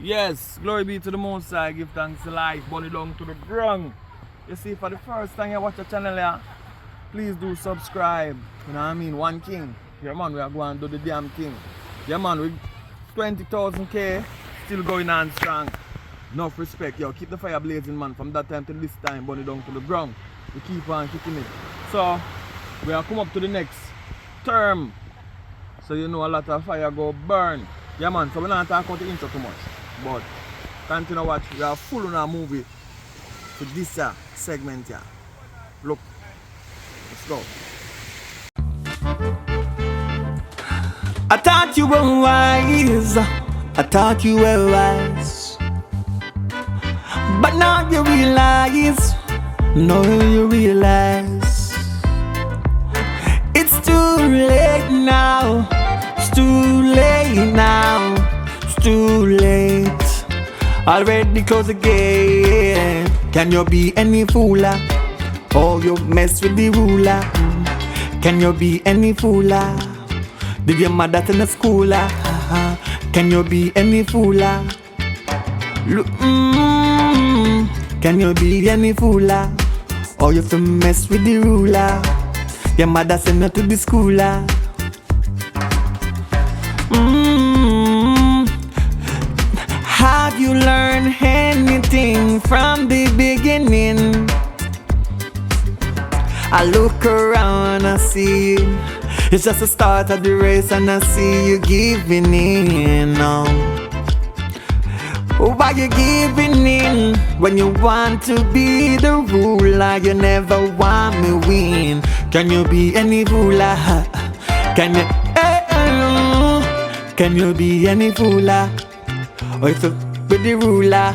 Yes, glory be to the Most High. Give thanks to life. Burn it down to the ground. You see, for the first time you watch the channel here, please do subscribe. You know what I mean? One king. Yeah, man, we are going to do the damn thing. Yeah, man, with 20,000K, still going on strong. Enough respect. Yo, keep the fire blazing, man. From that time to this time, burn it down to the ground. We keep on kicking it. So, we are come up to the next term. So, you know, a lot of fire go burn. Yeah, man, so we're not talking about the intro too much. But, continue to watch. We are full on a movie for this segment here. Look. Let's go. I thought you were wise, I thought you were wise, but now you realize, it's too late now, it's too late now, it's too late, already close the gate. Can you be any fooler, or you mess with the ruler? Can you be any fooler? Did your mother in the school? Can you be any fooler? Look, can you be any fooler? Or you to mess with the ruler? Your mother send you to the school. Have you learned anything from the beginning? I look around, I see it's just the start of the race, and I see you giving in. Why you giving in when you want to be the ruler? You never want me win. Can you be any ruler? Can you be any ruler? Or if you be the ruler,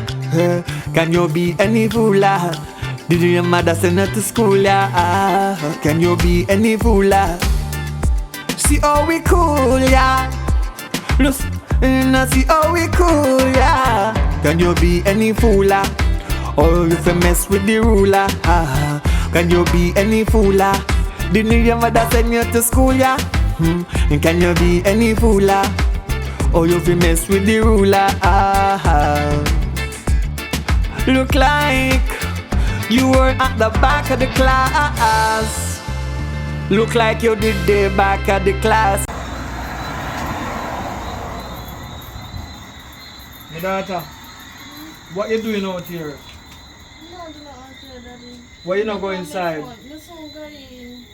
can you be any ruler? Did your mother send her to school? Yeah. Can you be any ruler? See how we cool, yeah. Look, see how we cool, yeah. Can you be any fooler? Or if you mess with the ruler? Can you be any fooler? Didn't your mother send you to school, yeah? Can you be any fooler? Or if you mess with the ruler? Look like you were at the back of the class. Look like you did the back of the class. My daughter, what you doing out here? No, I'm not out here, Daddy. Why you not go inside? I'm so going.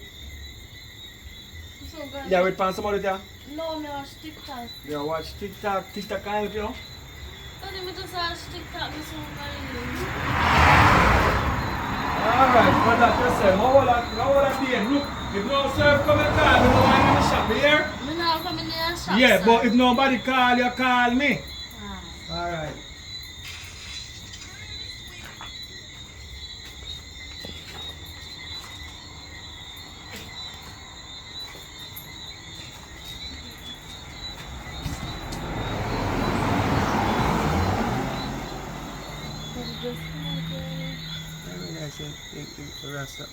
Yeah, wait for somebody there. No, I watch TikTok. Yeah, watch TikTok. TikTok can help you. Daddy, I just watch TikTok. I'm so going. Alright, what that you say? How will that be? Look, if no serve come and call me, no one in the shop here. I'm not coming in the shop. Yeah, sir. but if nobody call you, call me. Alright.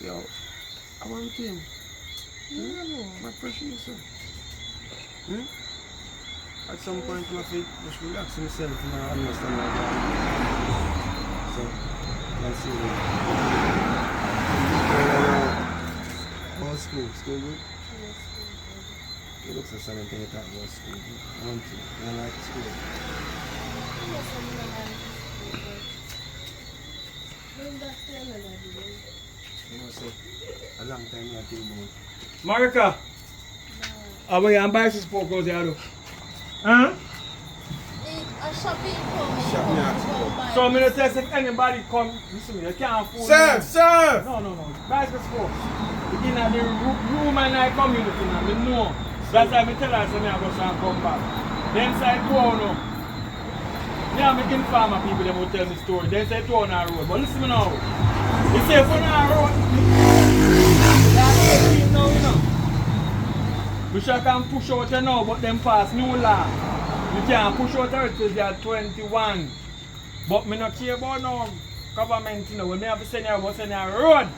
Yo, I want him. My pressure, sir. At some point, I feel just relax myself and I understand that. So, let's see. How's school? School good? It looks like something you talk about school. I want to. I like school. You know, so a long time I think about. Marika! How are you? I'm buying some pork out there. Huh? A shopping company. So I'm going to test if anybody come. Listen, you can't fool me. Sir! No. Bicycle sports. In the room and I community now, I know. That's why I tell her I go and come back. Then say to her no. Yeah, I'm making farmer people them will tell me story. Then say to her on our road. But listen me now. You say if on our road, you know. We shall can push out you now, but them pass new law. You can't push out her till you're 21. But me not care about no government, you know. When me have to send you, I send you a road.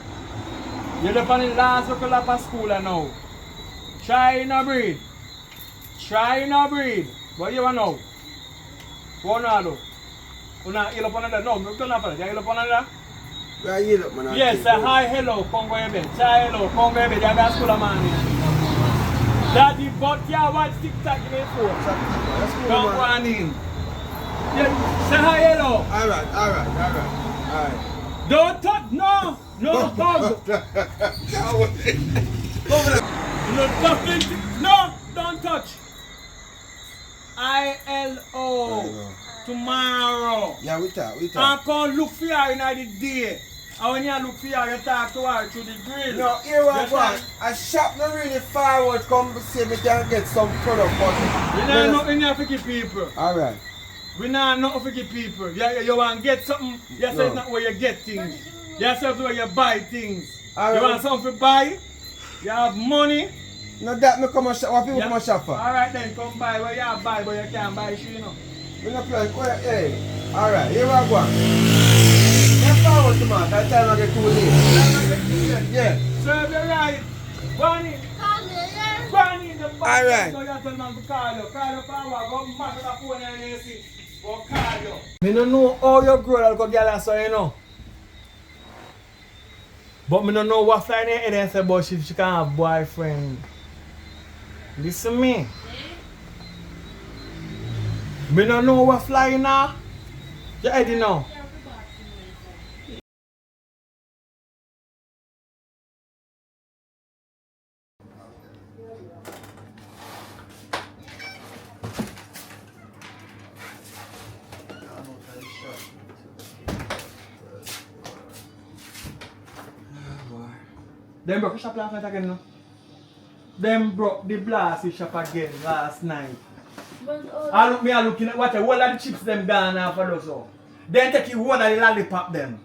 You're the on the last local up at school now. Try no breed. But you want know? What now do? You not heal up on that? No, you don't have to. You heal up on that? I hear that, man. Yes, say hi, hello, come go bed. Say hello, come go bed. You got school of man here. Daddy, but yeah, watch TikTok before. That's cool, Come man. on in. Yeah, say hi, hello. Alright. Don't touch, no hug. No touching, no, don't touch. ILO. Tomorrow. Yeah, we talk. I can't look for her in the day. And when you look for her, you talk to her through the grill. No, here what Yes, I sir. a shop not really forward come to say me can get some product but We not nothing here for give people. Alright. We not nothing for give people. You want to get something, you say No. it's not where you get things. You say it's where you buy things. Alright. You want something to buy? You have money. No that me come and shop what people Yeah. come and shop for. Alright then, come buy what you have buy, but you can't buy shit, you know. We not plan hey. Alright, here we go. Get forward to man, that time I get too late. Yeah. Serve you right. Bunny. Call me, yeah? Bunny in the back. Alright. So you have to tell man to call you. Call you forward. Go back to the phone and you see. Go call you. Me don't know how you grow like a girl so you know. But me don't know what flying in head and say about she can have boyfriend. Listen me. Me don't know what flying now. You heady now. Them broke the shop last night again, no? Them broke the blasty shop again last night. But all I looking at what the whole of the chips them gone off of those. So. Then take the whole of the lollipop them.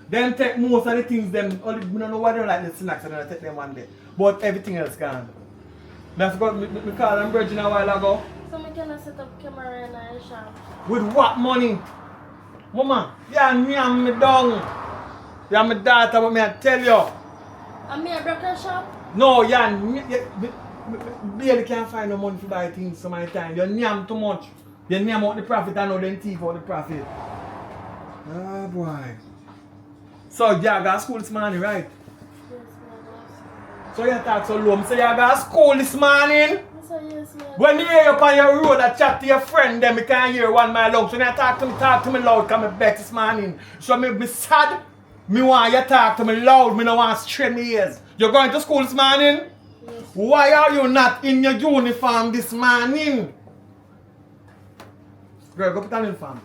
Then take most of the things them, only we don't know what they like the snacks and then take them one day. But everything else gone. I forgot me call them Virgin a while ago. so we can set up camera in our shop. With what money? Mama, me and me down. You and my daughter, but me I tell you. And me a broke the shop? No, barely can't find no money to buy things so many times. You nyam too much. You nyam out the profit and now then thief out the profit. Ah boy. So you got to school this morning, right? Yes, my boss. So you talk so low. So you got to school this morning? I say yes, my When you hear you on your road and chat to your friend, then you can't hear 1 mile long. So when you talk to me loud, come back this morning. So me sad. Me want you talk to me loud. Me don't want to strain my ears. You're going to school this morning? Yes. Why are you not in your uniform this morning? Girl, go put on uniform.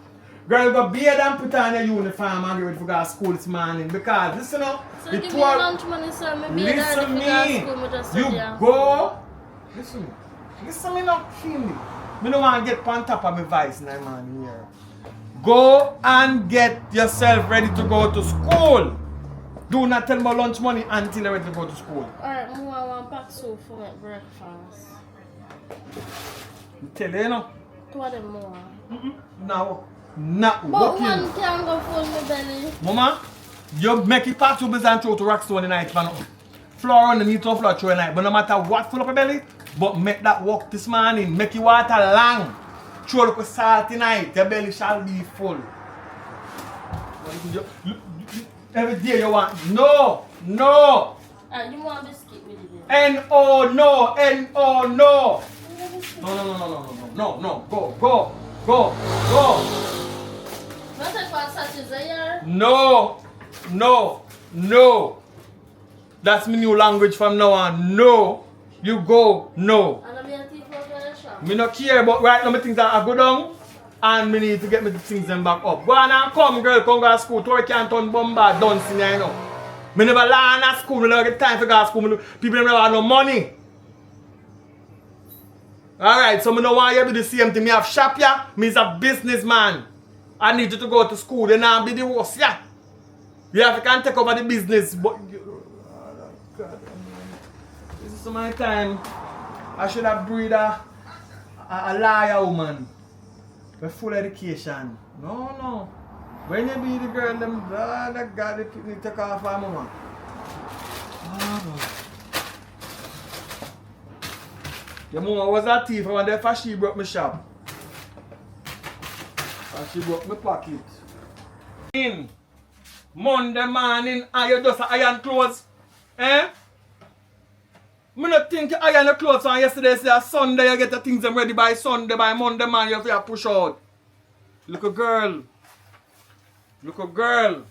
Girl, go bathe and put on your uniform and get ready to go to school this morning. Because, listen up. So give me lunch money, sir. Me be there Listen if we me. go to school, me just You sit there. go. Listen me. Listen me now, keenly. Me don't want to get on top of my voice now, man, here. Go and get yourself ready to go to school. Do not tell me lunch money until you're ready to go to school. Alright, I want pack soup for my breakfast. I tell you, you know. Two of them more. No. Not But working. one can go full my belly. Mama, you make it pass to business and throw to Rockstone tonight, man. Floor underneath to floor through tonight. But no matter what full up your belly, but make that work this morning. Make your water long. Throw up salt tonight. Your belly shall be full. Every day you want. No. Alright, you want biscuit with it then? No. No. Go. Not take one sachets a year. No. That's my new language from now on. No. You go. No. And I'm here to take out the shop. Me not care about right now my things that I go down and me need to get my things them back up. Go on and come girl, come go to school. Tori can't turn bomba, done see me, you know. Me never learn at school, me never get time to go to school. People never have no money. Alright, so me don't want you to do the same thing. Me have shop ya, me is a businessman. I need you to go to school, you not be the worst, yeah. You have to take over the business, but this is my time. I should have breed a liar woman with full education. No. When you be the girl, them that got it, you take off her mama. Your mama was a thief and therefore she broke my shop. And she broke my pocket. In Monday morning and you just iron clothes. Eh? Me not think you iron your clothes on yesterday, say Sunday you get the things them ready by Sunday, by Monday man you have to push out. Look a girl. Look a girl.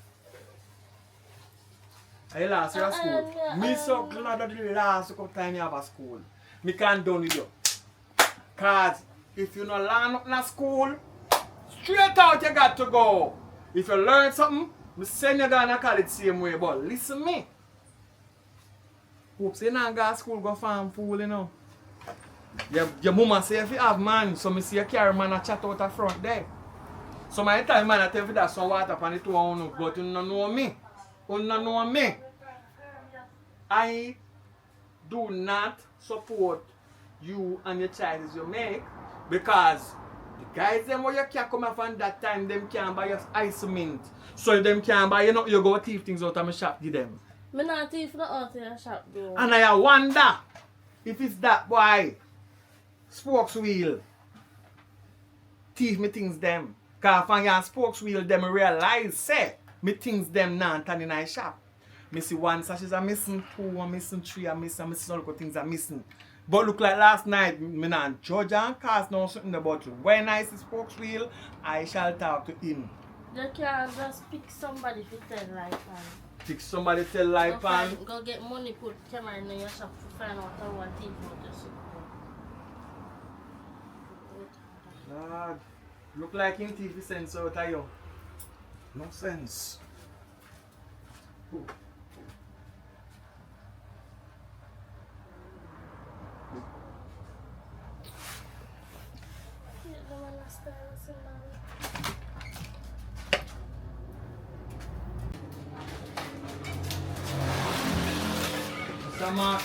I last year at school. Me so glad that the last couple time you have a school. Me can't done with you. Cause if you not learn up in school, straight out you got to go. If you learn something, me send you down to college same way. But listen me. Hope say you not go to school go farm fool, you know. Your mama say if you have man, so me see you carry man a chat out the front there. So my time man I tell you that some water upon the two on, but you don't know me. You don't know me. I do not support you and your child as you make because the guys them where you can't come up from that time them can't buy your ice mint. So if them can't buy you go thief things out of my shop give them. Me not thief no out in the shop though. And I wonder if it's that boy spokes wheel thief me things them. Cause from your spokes wheel them realize say me things them not in my shop. Me see one sashes are missing, two are missing, three are missing, all the things are missing. But look like last night, me not judge and cast no something about it. When I see spokes wheel, I shall talk to him. You can't just pick somebody to tell life on. Pick somebody tell life and Go get money, put camera in your shop to find out how one thief out your shop. Lord, look like him TV sense out of you. No sense. Ooh. Mark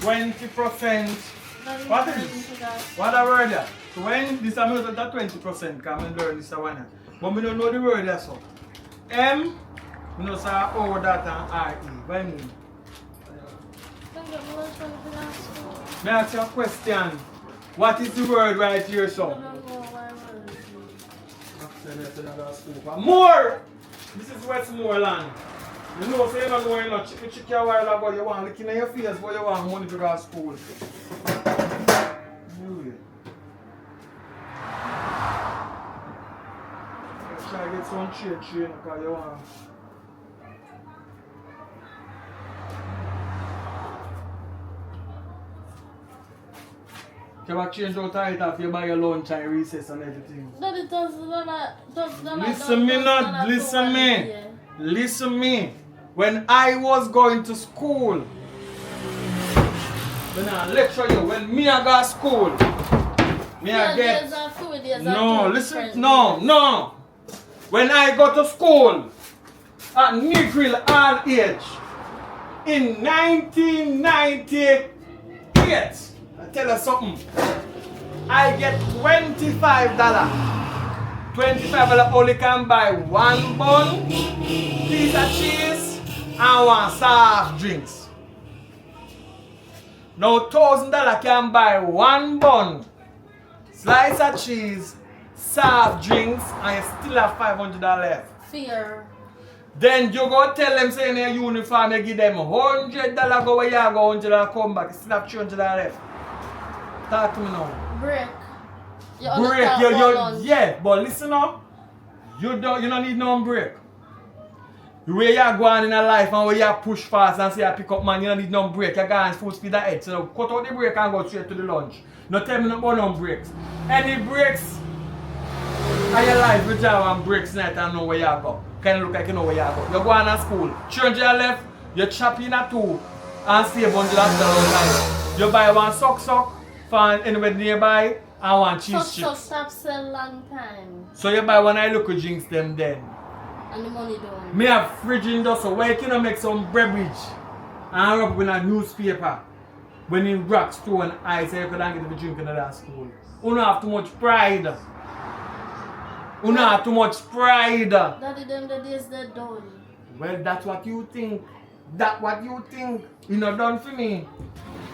20%. What is it? What a word there? So when this amount of that 20% come and learn this one. But we don't know the word there so. M, we know say O that and R-E. What do you mean? May I ask you a question? What is the word right here so? I don't know why word. More! This is Westmoreland. You know, say you don't know you know, chick your while ago, you want looking at your face, but you want money to go to school. Anyway. Try to get some train because you want. You have to change out of it after you buy your lunch and recess and everything. Daddy Listen me not, listen me. Listen me. When I was going to school, when I lecture you, when me I got school, me I get. No, listen, no. When I go to school at Negril all age in 1998, I tell you something. I get $25. $25 only can buy one bun, piece of cheese, and one soft drinks. Now $1,000 can buy one bun, slice of cheese, soft drinks, and you still have $500 left. Fear. Then you go tell them say in your uniform you give them $100 go where you go, $100 come back, you still have $300 left. Talk to me now. Break. Break, yeah, but listen up. You don't need no break. The way you go on in a life and where you push fast and say you pick up man, you don't need no break. You go on full speed ahead. So cut out the break and go straight to the lunch. No tell me no about no breaks. Any breaks in your life, you just want breaks tonight and know where you go. Kind of look like you know where you go. You go on to school, change your left, you chop in a two and save $100. You buy one sock from anywhere nearby. I want cheese chips. Stop sell long time. So you buy one I look at drinks them then. And the money don't. Me have fridge in there so where you can make some beverage and rub with a newspaper. When in rock store and ice you could get the drink in that school. You don't have too much pride. You don't have too much pride. Daddy them the days they're done. Well that's what you think. That's what you think. You not done for me.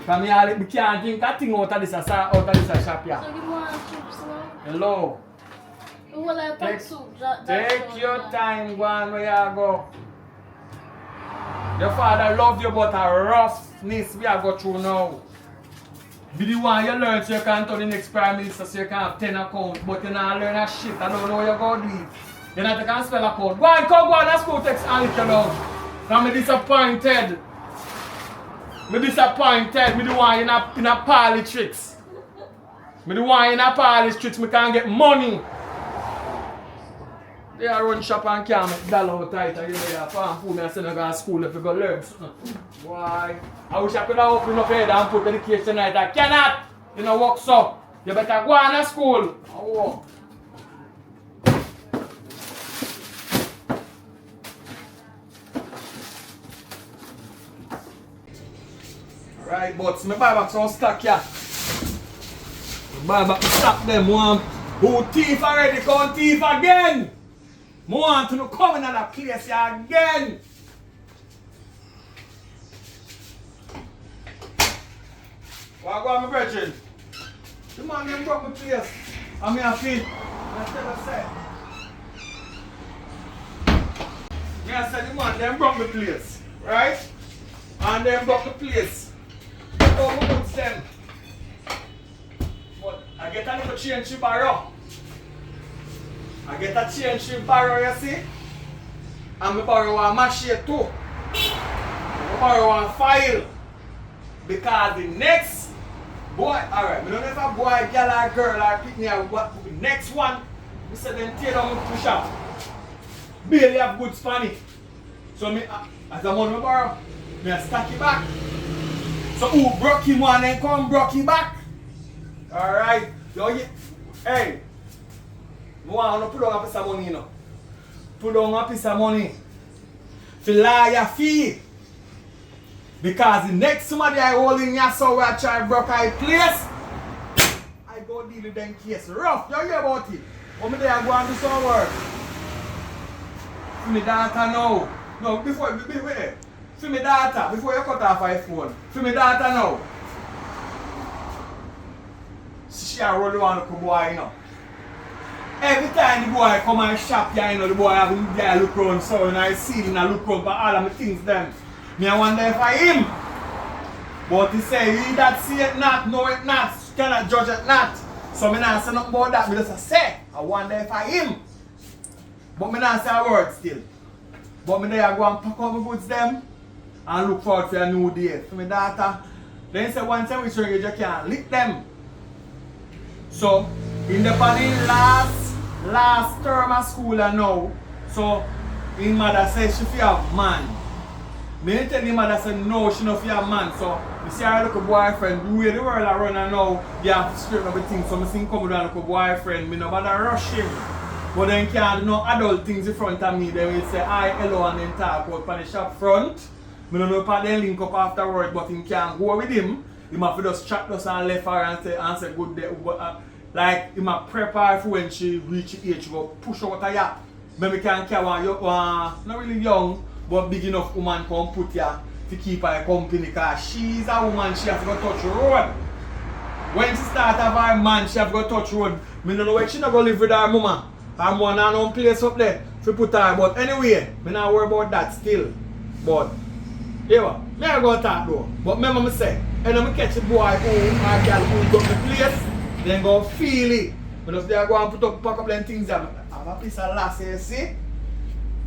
Come here, we can't drink a thing out of this shop here. So give me one chips now. Hello. You want like pack soup? Take your time, go on where you go. Your father love you, but a roughness we are go through now. Be the one you learn so you can turn the next prime minister so you can have 10 accounts, but you not learn a shit. I don't know how you go do it. You not can spell account. Go on, that's school text and lick you now. I'm disappointed. Me disappointed. Me the one in a politics. Me the one in a politics. Me can't get money. They are run shop and can't make dollar out tight. And you know, you farm food and send you to school if you go learn something. Why? I wish I could have opened up head and put education tonight. I cannot. You know, work so. You better go on to school. Oh. Right, but me buy back some stock here. Me buy back the stock them one. Who thief already come thief again? Me want to come in another place here again. What go on my brethren? The man them broke my place. I'm here feel. That's what I said. I said the man them broke my place. Right? And them broke the place. Oh, my goods them. But I get a little change to borrow. I get a change to borrow, you see? And I borrow a machine too. I borrow a file. Because the next boy, alright, I don't know if a boy, girl or girl or pick me or what, the next one, I said them tear down my push up. Barely have good Spanish. So me, as a man I borrow, I stack it back. So who broke him one and come broke him back? Alright. Hey. I want to put down a piece of money, you know. Put down a piece of money. To lie your fee. Because the next somebody I hold in your so I try to broke my place. I go deal with them case. Rough, you hear about it? But me there I go and do some work. For me daughter now. No, before for me daughter, before you cut off my phone. For me daughter now. She a roll around the boy, you know. Every time the boy come and shop here, you know, the boy have him there look around so and I see him and look around for all of my things them. Me I wonder if I him. But he say he that see it not, know it not, cannot judge it not. So me not say nothing about that, me just say, I wonder if I him. But me not say a word still. But me there go and pack up my goods them and look forward for a new day. For my daughter, then say one time we show you can't lick them. So in the last term of school now, so his mother says she feel have man. Me tell him mother say no, she not feel have man. So you see her little boyfriend, the way the world are running now, you have to straighten up the things. So I see him come with a little boyfriend, me no bother rush him. But then can't do no adult things in front of me. They will say hi, hello and then talk out on the shop front. I don't know if they link up afterward, but he can't go with him. He have to just chat us and left her and say good day. Like he must prepare for when she reach the age, go push out a yap. Maybe can carry one not really young, but big enough woman come put here to keep her company because she's a woman, she has to go touch the road. When she start have her man, she have to go touch the road. I don't know where she not go live with her mama. Her mama has no place up there to put her. But anyway, I not worry about that still. But yeah, I go talk though. But remember me say, and I catch a boy who or girl who got the place, then go feel it. But if they go and pack up them things, I have a piece of last you see.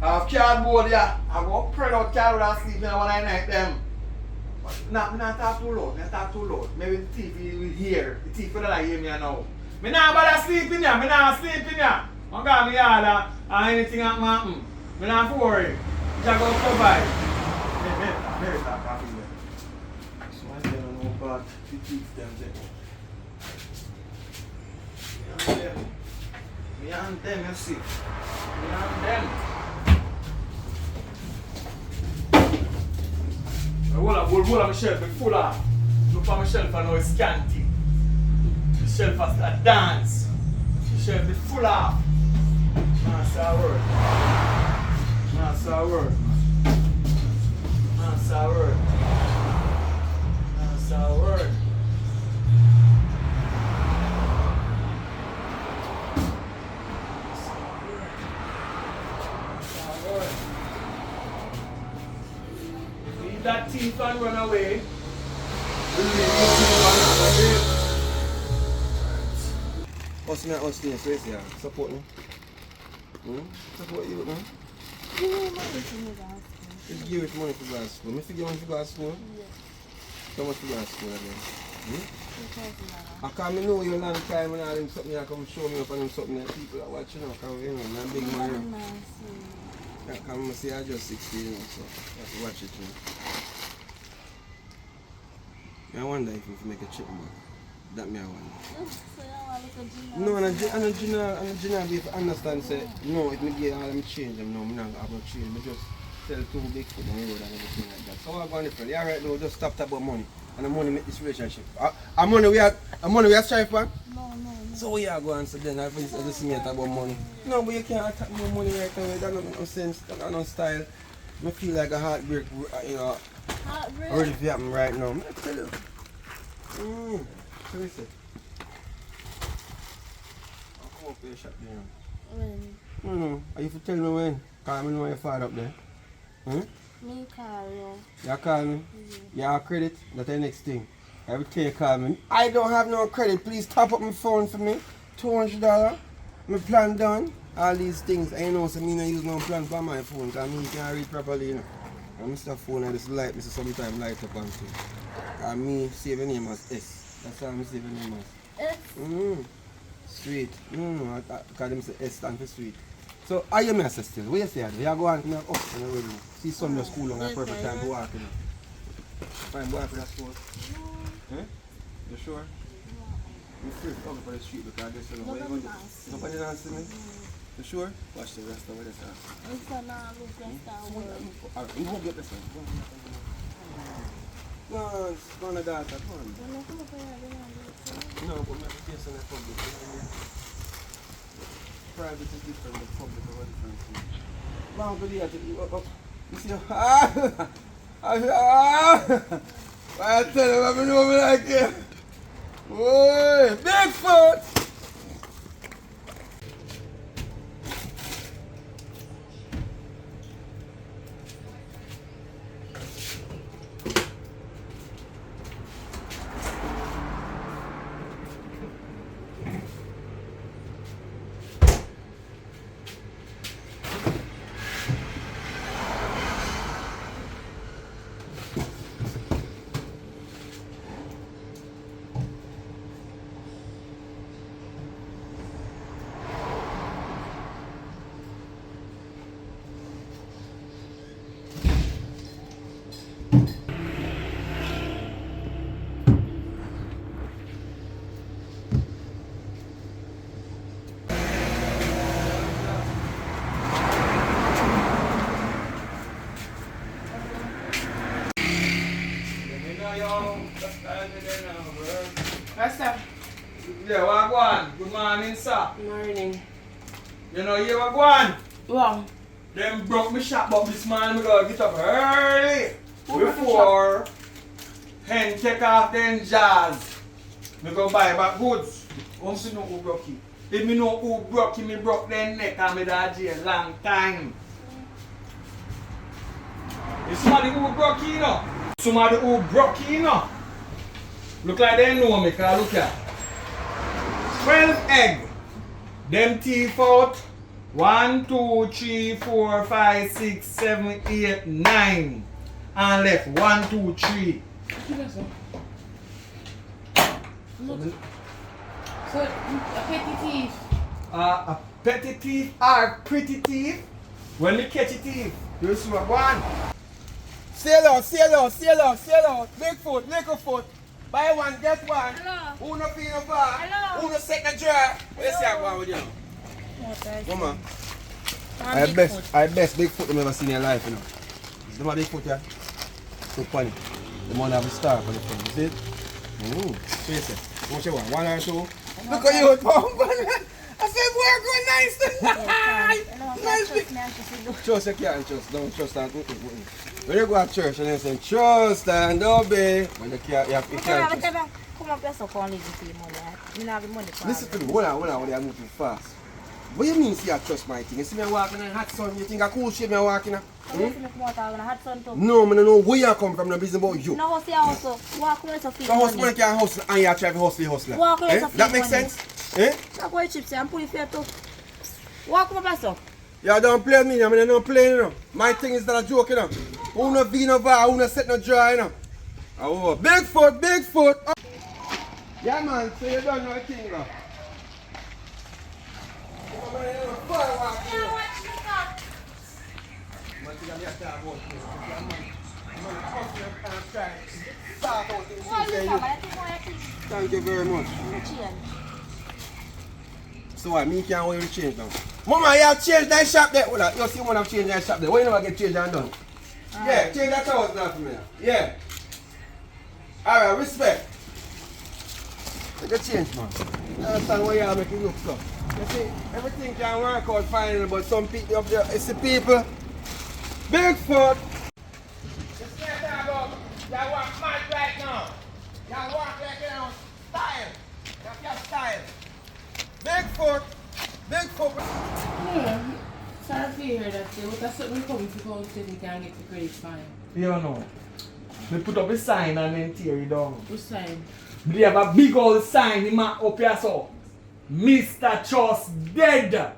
I have cardboard here. I go spread out cardboard and sleep when I night them. But I'm not talk too loud. I'm not too loud. Maybe the thief will hear. The thief will hear me now. I'm not bother sleeping here. I'm not sleeping here. I'm going to be hard and anything happen. I'm not worried. Just go provide. Maybe that coffee there. So I don't know about the thief them there. Me and them, you see. Me and them. Hold on my shelf, it's full of. Look for my shelf and now it's scanty. The shelf has a dance. The shelf is full of. Nah, say a word. Nah, say a word. Nah, say a word. Nah, That's our word. Leave that thief and run away. Us me and us things, so you see, support me. Support you, man. Give me money to me, guys. Just give it money to go to school. Me figure money to go to school. Yeah. How much to go to school again? $2,000. I can't know you a long time and all them something you come show me up and them something that people that watch you know, come you know, I'm big man. Can't come say I just 16 you know, so you have to watch it you know. I wonder if you make a trip back. That me I wonder. So you want to look at No, and a general if you understand say no, if me get all them change them no, me not have no change. Me just sell too big for the road and everything like that. So I'm going different. Yeah right now just stop talking about money. And the money make this relationship. Money we are strive for? No. So we are going so then I just mean about money. No, but you can't attack more money right away. That don't make no sense, that don't no style. I feel like a heartbreak, you know, Heartbreak. already happen right now. I tell you. So listen. I'll come up here shop there. When? No. Are you for tell me when? Because I know your father up there. Me call you. You call me? You have credit? That's the next thing. Every time you call me, I don't have no credit. Please top up my phone for me. $200. My plan done. All these things. I know so me not use no plan for my phone because me can't read properly, you know. And Mr. Phone I just light me so sometimes light up and thing. And me save your name as S. That's how I save your name as. It's Sweet. No, because them say S stand for sweet. So, are you master still? Where you say that? You go on to me up and already. See Sunday school on a perfect time to walk in. Fine, walk to that school. Eh? You sure? I'm free to talk for the street because I guess you know. Nobody dance to me? You sure? Watch the rest of it. it's a non look like Alright, you won't get this one. No, it's going to that. Come on. No, but my face on the public. Private is different, but public is different. Wow, good idea. You see, I tell you, I know me like it. Whoa, Bigfoot! Yeah, what go on? Good morning, sir. Morning. You know, you what go on? Wow. Them broke me shop, but this morning I gotta get up early Who broke the before hen take off them jazz. Me go buy back goods. Once you know who broke it. If me know who broke it, me broke their neck and me da jail long time. It's somebody who broke it, you know. Somebody who broke it, you know. Look like they know me, cause look here. 12 egg. Them teeth out. 1, 2, 3, 4, 5, 6, 7, 8, 9. And left 1, 2, 3. So, a petty thief. A petty thief or pretty thief. When we catch a thief, you see what one. Sail out. Bigfoot, little foot. Buy one, get one. Hello. Who no feel no bar? Hello. Who no second jar? What you say I go on with you? Mama. I best Bigfoot you ever seen in your life, you know. The one Bigfoot here. So funny. The man have a star for the front. You see it? So you say, what you want? One or two? Look at you, Tom. I said, work going nice. Nice. Trust me, I just do. Trust you can't trust. Don't trust and when you go to church and they say trust and obey, when you can't, you can't trust. Come up here so can leave the money. You don't have the money for Listen to me, hold on, they are moving fast. What do you mean see I trust my thing? You see me walking in hot sun, you think I cool shit me walking in? You see me come out and hot sun too. No, I don't know where you come from, no business about you. No hustle, hustle. Walk away so feel So hustle can hustle and you try to hustle. Walk away so feel That makes money. sense? Eh? Walk away chips and put it fair too. Walk up here so. You don't play me, I mean I don't play you know. My thing is not a joke you know. Who no be no bar, who no set no dry you know. Oh, big foot. Oh. Yeah man, so you don't know a thing now. Thank you very much. So what, me can't wear the change now? Mama, you have changed that shop there. Hold on, you see one have changed that shop there. Why you never get changed and done? Yeah, change that house now for me. Yeah. Alright, respect. Take a change, man. I understand why you are making look so. You see, everything can work out fine, but some people up there, it's the people. Bigfoot. You see what I'm talking about? You walk mad right now. You walk like you know, style. That's your style. Bigfoot. Yeah. Sorry to hear that. But that's something coming to go so you can get the credit fine. You know. Me put up a sign and then tear it down. Which sign? They have a big old sign in my up here so. Mr. Trust dead.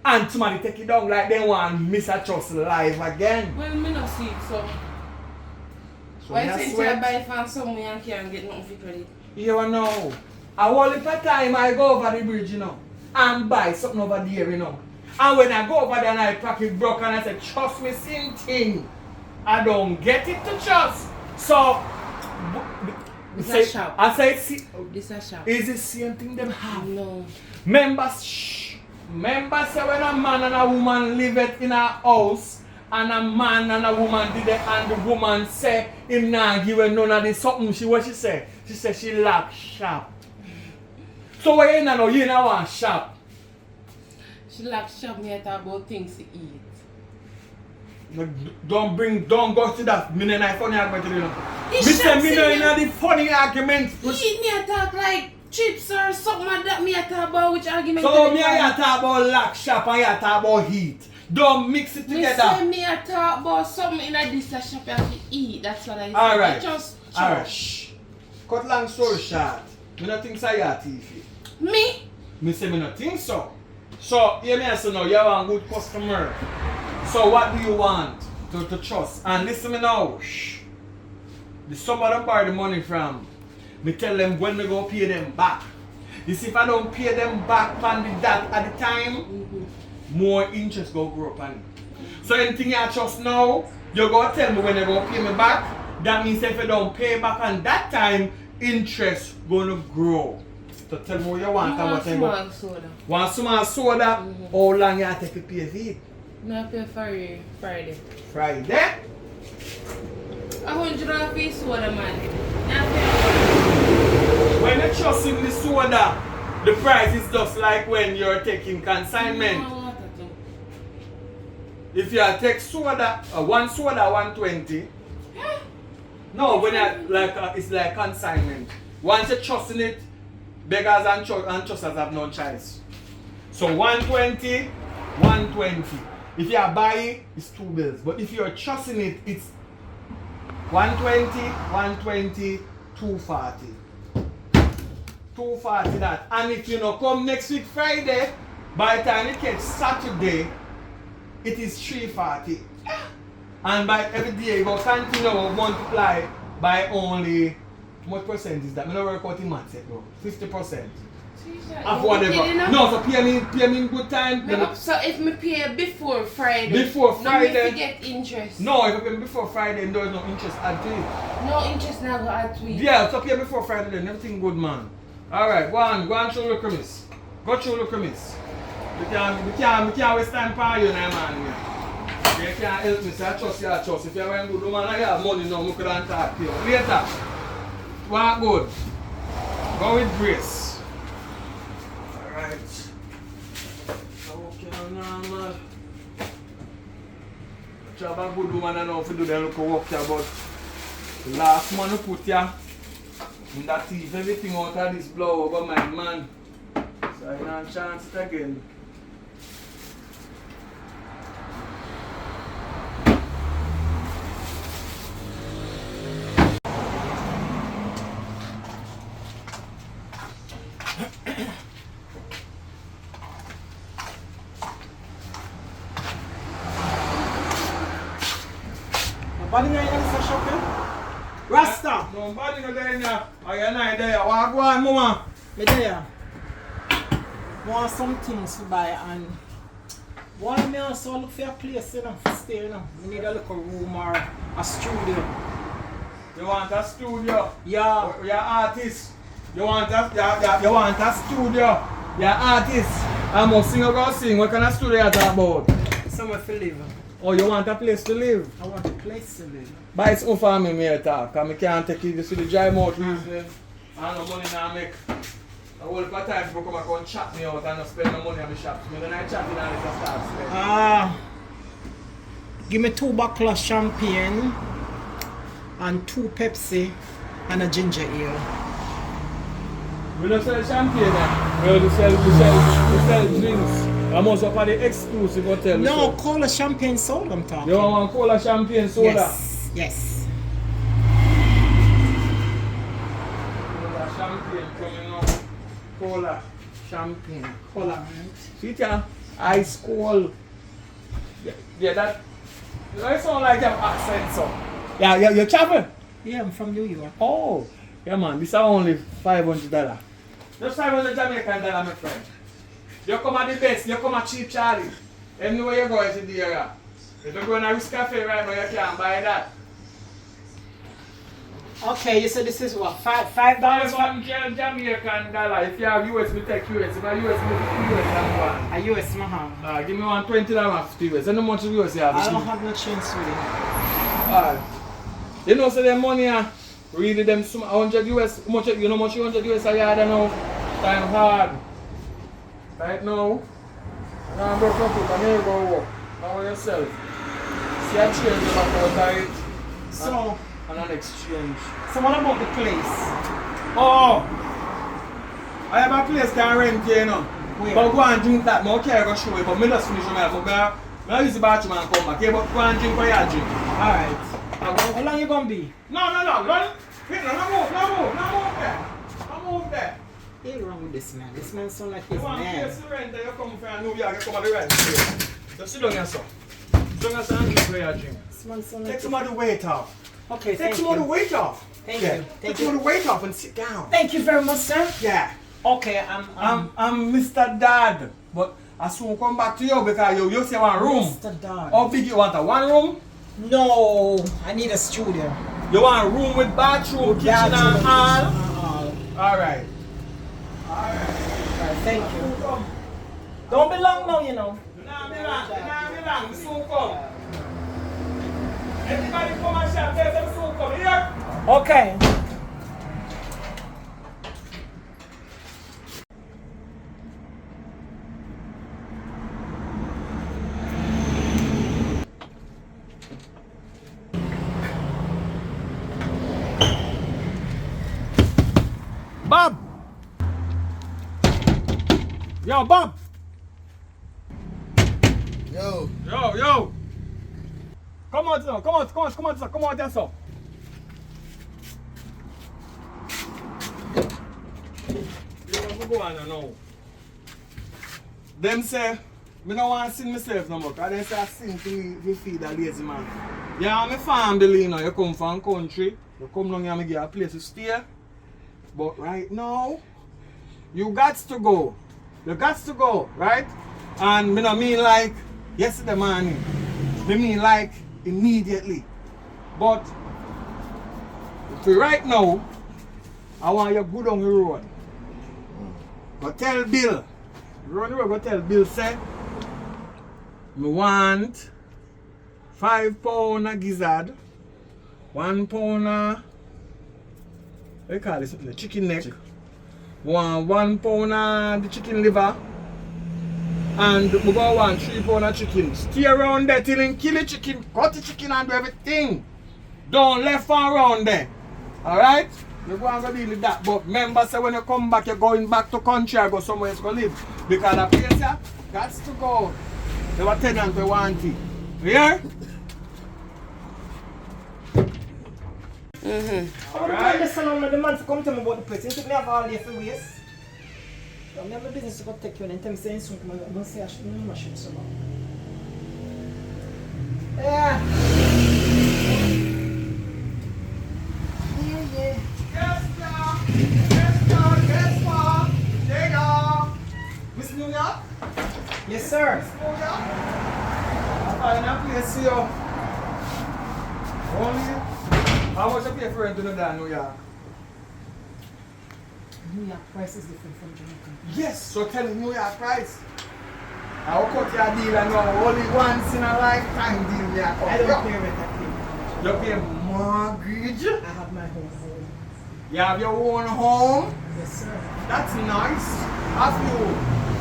And somebody take it down like they want Mr. Trust live again. Well, me not see it, so. So Why me a since you sweat. buy it from somewhere and can't get nothing for credit? You know. A whole heap of time I go over the bridge, you know, and buy something over there, you know. And when I go over there and I pocket broke and I say, trust me, same thing. I don't get it to trust. So, It's say, a shop. I say, see, This a shop. is the same thing them have. No. Members say when a man and a woman live it in a house and a man and a woman did it and the woman say him not give her none of the something what she say? She say she lack shop. So what you know you don't want shop. She like shop me at about things to eat. Don't go to that. Me not funny argument you know. He Me say shop me say not in the funny argument. Eat me a talk like chips or something like that. Me a talk about which argument. So me and you talk about lack shop and you talk about heat. Don't mix it Me together. say me a talk about something in a this a shop you have to eat. That's what I say. Alright. Just Alright. Shh. Cut long story short. Me not think so you are TV. me. Me say me not think so. So hear me say now you are a good customer. So what do you want to trust? And listen me now. Shh. The somebody borrow the money from. Me tell them when me go pay them back. You see if I don't pay them back on the that at the time, more interest go grow up on it. So anything you trust now, you go tell me when you go pay me back. That means if you don't pay back on that time, interest gonna grow. So tell me what you want and what you small want. soda. Want small soda? How long you take to pay for it? Me a pay for Friday. Friday? 100 soda man. When you trust in the soda, the price is just like when you're taking consignment. If you take soda, one soda 120. No, when you like it's like consignment. Once you trust in it, beggars and trusters have no choice. So 120, 120. If you are buying, it's 2 bills. But if you're trusting it, it's 120, 120, 240. 240 that. And if you know come next week Friday, by the time you catch Saturday, it is 340. And by every day you go continue to multiply by only what percent is that? I don't work out in maths yet, bro. 50%. Of whatever. No, so pay me in good time. So if me pay before Friday, Before Friday. no me get interest. No, if you pay before Friday, there is no interest at it. No interest now go add to it. Yeah, so pay before Friday then everything good, man. Alright, go on through the premise. Go through the premise. We can't waste time for you now, man. You can't help me, so I trust you, I trust. If you have a good woman, I have money now, I could talk to you. Later. Walk good. Go with grace. Alright. Okay, normal. Job a good woman and know to do the local work here, but the last man who put ya in that thief everything out of this blow over my man. So I don't chance it again. Body nga yung sa shop eh? Rasta! No, body no there now. I am not there. What go on, mama? Me there. Want some things to buy and why me also look for a place, you know, to stay, you know. We need a little room or a studio. You want a studio? Yeah. You're artist. You want a studio? You're artist. I must sing or go sing. What kind of studio you talk about? Somewhere to live. Oh, you want a place to live? I want a place to live. Buy it for me, me talk. Because I can't take it to the dry mouth reason. I no money now make. A whole lot of time people come and come chat me out and not spend no money on the shop. Me then I chat in and I start spend. Give me 2 bottles of champagne and 2 Pepsi and a ginger ale. We don't sell champagne now. We sell drinks. I'm also for the exclusive hotel. No, cola champagne soda I'm talking. You want cola champagne soda? Yes, yes. Cola champagne coming up. Cola champagne. Cola. See it here? Ice cold. Yeah, that sound like your accent so. Yeah, you travel? Yeah, I'm from New York. Oh, yeah man, this is only $500. Just $500 Jamaican, my friend. You come at the best, you come at cheap Charlie. Anywhere you go is in the area. If you go in a Risk Cafe right now, you can't buy that. Okay, you said this is what? $5? $500 Jamaican dollar. If you have US, we take US. If you have US, we take US and one. A US maham. Give me one $20 50 US. And how much US you have? I don't have no change with it. Alright. You know, so the money really them 100 US. You know how much 100 US a yard now? Time hard. Right now, I'm going to put a neighbor work. Now yourself. See a change about it. So, And an exchange. so what about the place? Oh! I have a place can rent here, you know. Where? But go and drink that. I can't go show you, but I just finish my life. I use the bathroom and come back. Okay, but go and drink for your drink. Alright. How long you gonna be? No. Run. Wait, no move there. No move there. What's wrong with this man? This man sound like You he's want to mad. pay the rent and you come from New York, you come at the rent. Just sit down here, sir. Sit down here, sir, and drink for your drink. This man sound like Take some of the weight off. Okay, Take thank some of the you. weight off. Thank Yeah. you. Take some of the weight off and sit down. Thank you very much, sir. Yeah. Okay, I'm Mr. Dad, but I soon come back to you because you say one room. Mr. Dad. How big you want? One room? No, I need a studio. You want a room with bathroom, kitchen and all? Alright. Alright, thank you. Don't be long now, you know. Nah, be long. We soon come. Everybody come and shop, tell them soon come. Here? Okay. Bob! Yo, Bob! Yo. Yo! Come on, sir. Come on, there, sir. You go on now. Them say, me don't want to sin myself no more, because they say I sin to feed a lazy man. Yeah, I'm a family now. You come from country, you come down here and give you a place to stay. But right now, you got to go. You got to go, right? And me not mean like yesterday morning. Me mean like immediately. But for right now, I want you to go down the road. Go tell Bill. Run the road, go tell Bill, say, me want 5 pounds of gizzard, 1 pound of, what you call this, the chicken neck, want 1 pound of the chicken liver. And we go want 3 pounds of chicken. Stay around there till him kill the chicken, cut the chicken and do everything. Don't left and around there. Alright? You go and go deal with that. But remember, say when you come back, you're going back to country or go somewhere else to live. Because the place here, that's to go. They were tenant we want it. You hear? I'm going to listen on the man to come tell me about the place. You think me have all day for waste? I have my business to go take you and tell me saying something. I'm going to say I shouldn't know shit so long. Yeah. Yeah. Yes, sir. Yes, sir. Yes, sir. There you go. Miss New York? Yes, sir. Miss New York? I find a place here. Only. How much you pay for rent in New York? New York price is different from Jamaican. Yes, so tell me New York price. I will cut your deal and now only once in a lifetime deal you I don't pay rent, I pay. You pay mortgage? I have my own home. You have your own home? Yes, sir. That's nice. That's you.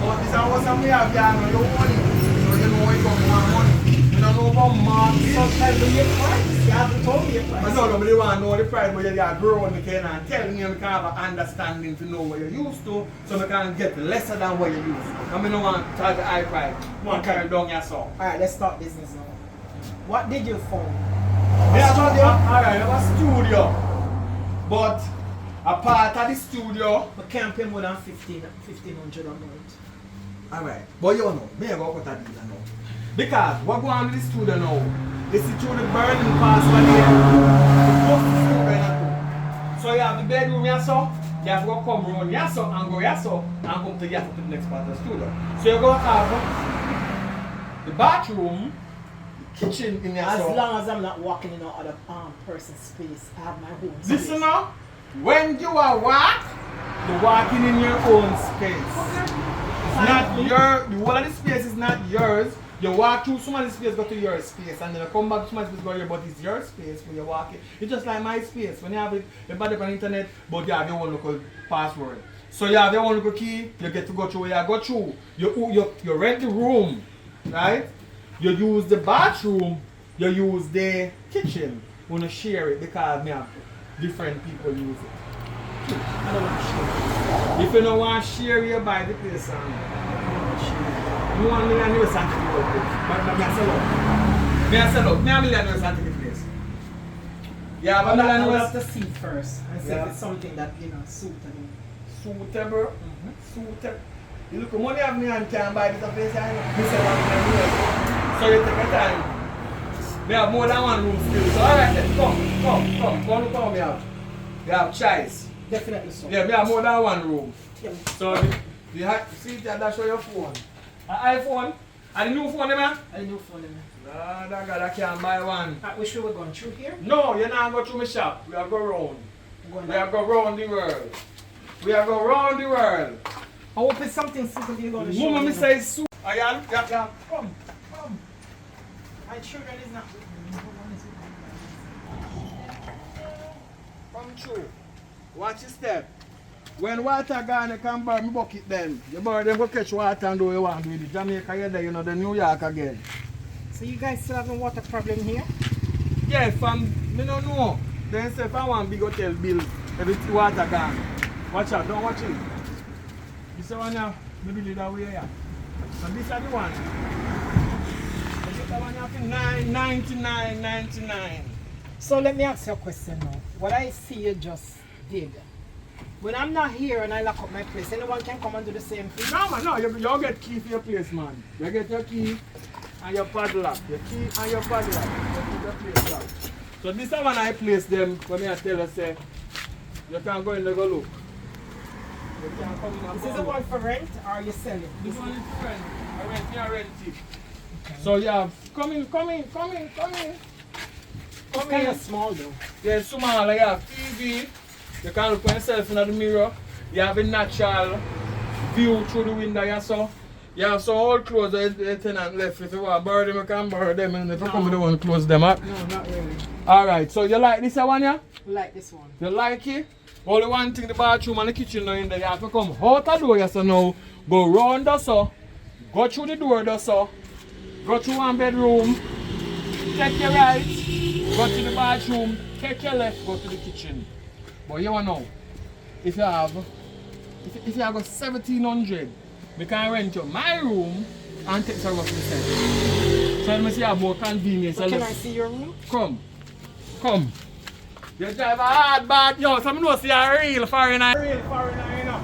But this is what we have here now. You own it. So you know you got more money. You don't know about mortgage. Sometimes you get price. You haven't told me your price. I know nobody want to know the price, but you got grown, you can tell me you can have an understanding to know what you're used to, so you can get lesser than what you're used to. I mean, no one charge the high price. One carry down yourself. Alright, let's start business now. What did you find? Yeah, alright, I have a studio. But a part of the studio. We can't pay more than 1,500 a month. Alright, but you know, me go cut a deal now. Because what go on with the studio now? They see through the burning pass one here. So you have the bedroom here, so you have to go come round here, so and go here, so and come to here to the next part of the studio. So you're going to have the bathroom, the kitchen in here. As so. long as I'm not walking in another person's space, I have my own space. Listen now, when you are you're walking in your own space. It's not your, the whole of the space is not yours. You walk through somebody's space, go to your space, and then you come back to somebody's space, go here, but it's your space when you're walking. It's just like my space. When you have it, you put it on the internet, but you have your own local password. So you have your own local key, you get to go through where you go through. You rent the room, right? You use the bathroom, you use the kitchen. You want to share it because me have different people use it. I don't want to share. If you don't want to share, you buy the place. You want me and you something to work with. But me I sell out. Me I sell out. Me a million you something to place. Yeah, but I million have to see first and see Yeah. if it's something that, you know, suitable. suitable. Suitable. You look, money have me and can buy this place. I know. Me say 1 million. So you take your time. We have more than one room still. So alright then, come look how me have. We have choice. Definitely so. Yeah, we have more than one room. Yeah. So see that show your phone. An iPhone? And the new phone, man? I know for them. Nah, that God, I can't buy one. Which way we're going through here? No, you're not going through my shop. We are go round. Going We are go round the world. We are go round the world. I hope it's something suitable you're going to show Mama, me. me say soup. Yeah. Come. My children is not with me. Come through. Watch your step. When water gone, you can burn my bucket then. You burn them, go catch water and do what you want with it. Jamaica, you're there, you know, the New York again. So you guys still having water problem here? Yeah, me don't know. Then say if I want big hotel bill, every water gone. Watch out, don't watch it. This is one here, maybe that way here. And this is the one. This is the one here for $9.99. So let me ask you a question now. What I see you just did. When I'm not here and I lock up my place, anyone can come and do the same thing? No man, no, you get key for your place, man. You get your key and your padlock. Your key and your padlock. You keep your place locked. So this is when I place them, when I tell you, say, you can go in and go look. You can come in and Is this the one for rent or are you selling? This one is for rent. I rent it. Okay. So yeah, come in. It's kind of small though. Yeah, it's small. You have TV. You can look at yourself in the mirror. You have a natural view through the window. You have some old clothes that the tenant left. If you want to borrow them, you can borrow them. And if you come with the one, close them up. No, not really. Alright, so you like this one, yeah? We like this one. You like it? Only one thing, the bathroom and the kitchen now in there. You have to come out the door, so now. Go round the so. Go through the door, the so. Go through one bedroom. Take your right. Go to the bathroom. Take your left. Go to the kitchen. But you know, if you have 1700, we can rent you my room and take some of the set. So let me see how more convenience. So can I see your room? Come. Come. You drive a hard bag, yo. Some know see a real foreigner. Real foreigner, you know.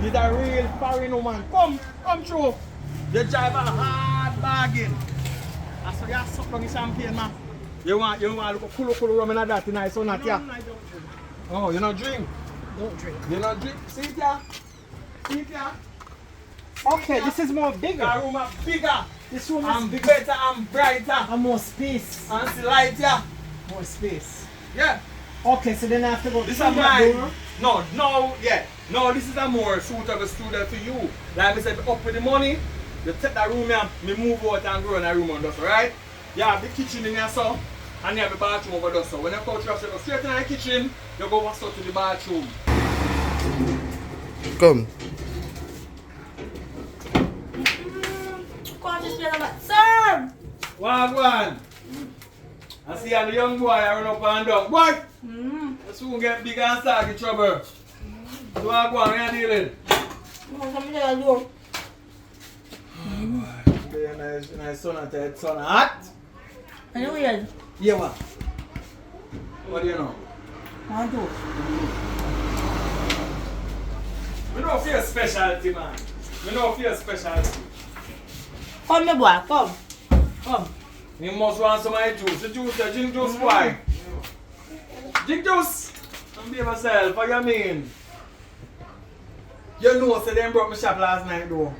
He's a real foreign woman. Come through. You drive a hard bargain. I saw you have suck on the champagne, man. You want to look cool rum and that tonight, so not yeah? No, I don't drink. Oh, you not drink? Don't drink. You not drink? See it here? See it here? Okay, this is more bigger. The room is bigger. This room is And bigger. better and brighter. And more space. And the light here. More space. Yeah. Okay, so then I have to go This through is that mine. door. No, this is a more suitable student to you. Like I said, up with the money, you take that room here, me move out and grow in that room on this, alright? You have the kitchen in here, so, and you have the bathroom over there, so. When you come to the go straight in the kitchen, you go back to the bathroom. Come. Sir! Wagwan! I see how the young boy run up and down. Boy! You soon get big and start in trouble. So Wagwan, what are you dealing? Okay, nice son at it. Son hot? Are you weird? Yeah, what? What do you know? I do. We know for your specialty, man. We know for your specialty. Come, my boy, come. Come. You must want some of the juice. The juice, the gin juice, why? Gin juice! Don't be myself, what you mean? You know, so they broke my shop last night, though.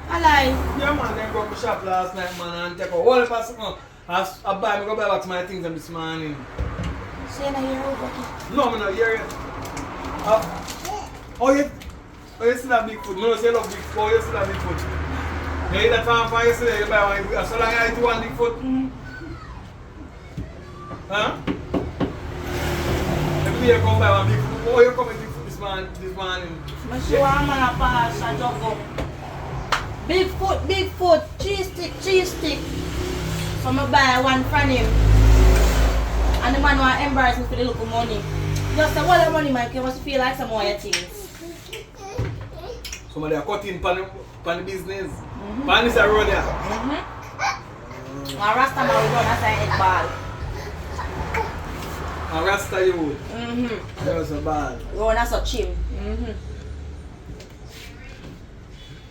I lie. Yeah, man, they broke my shop last night, man, and take a whole heap of something. I go buy back to my things this morning. Say na here, okay. No, I'm not here yet. You still have big food. No, say you love big food. You still have big food. You eat that farm for yesterday, you buy one. So long I eat one big food. Huh? Every day you come buy one big food. Oh, you come with big food this morning. I'm sure I'm gonna pass a juggle. Big foot, cheese stick. So I buy one from him. And the man was embarrassing for the little money. Just a whole of money, man, you must feel like some more things. Somebody are cutting pan the business. Pan is a road there. A Rasta man will run as a head ball. A Rasta you would. That's a bad. Run as a chim.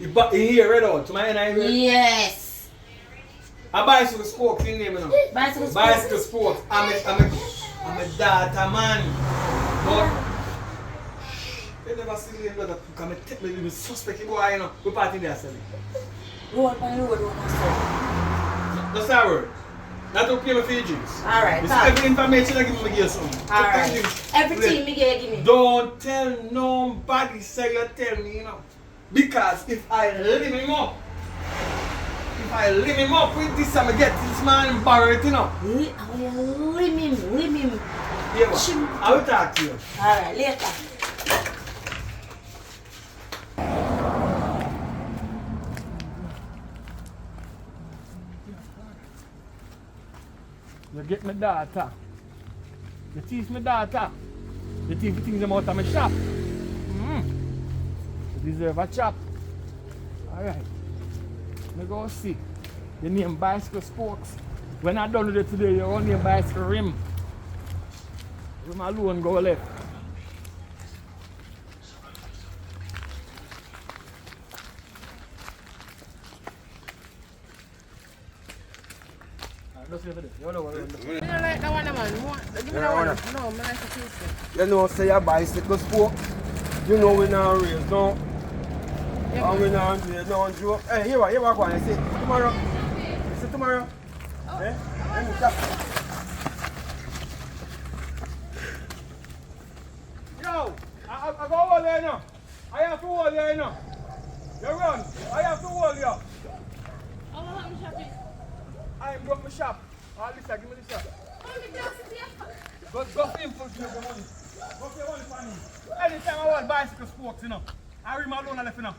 You hear red out to my NIV? Yes. A bicycle spokes in name, you know. Bicycle spokes. I'm a data man. But you never see me brother come and take me with suspect boy, you know. We party there, sir. Road on the road, run as That's our word. Not to pay me for your drinks. Alright, This every information I give me give something. Alright. Everything me give me. Don't tell nobody say you tell me, you know. Because if I lim him up with this, I'm gonna get this man embarrassed, you know. Lim him. Yeah, what? I will talk to you. Alright, later. You get my data. You teach my data. You teach the things out of my shop. You deserve a chop. Alright. Me go see. You name bicycle spokes. When I done with it today, you only name bicycle rim. Rim alone go left. You know what? I don't like that one, man. Give me that one. No, I like the taste. You know, say a bicycle spoke. You know we not raise, no. Yeah, And we not raise, no joke. Hey, here what go on. See tomorrow. See tomorrow. Eh? Let me stop. Yo, I go over there now. I have to hold you now. You run. I have to hold you. I am broke my shop. All this, give me this shop. Go for him for the money. Okay, one funny. Anytime I want bicycle spokes, you know. I rim alone and left, you know.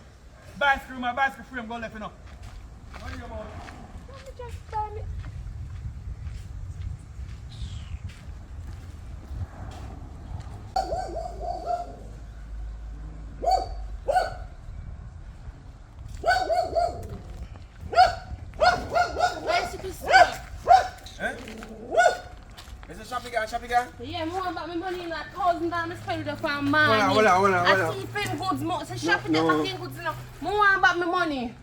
Bicycle, my bicycle frame go left, you know. What are you about? Let me just stand it. Bicycle spokes. Eh? Is it shopping guy? Yeah, more about my money in that $1,000 spend it for a man. Hold on. I see fin goods, more so shopping the fucking goods enough. More about my money.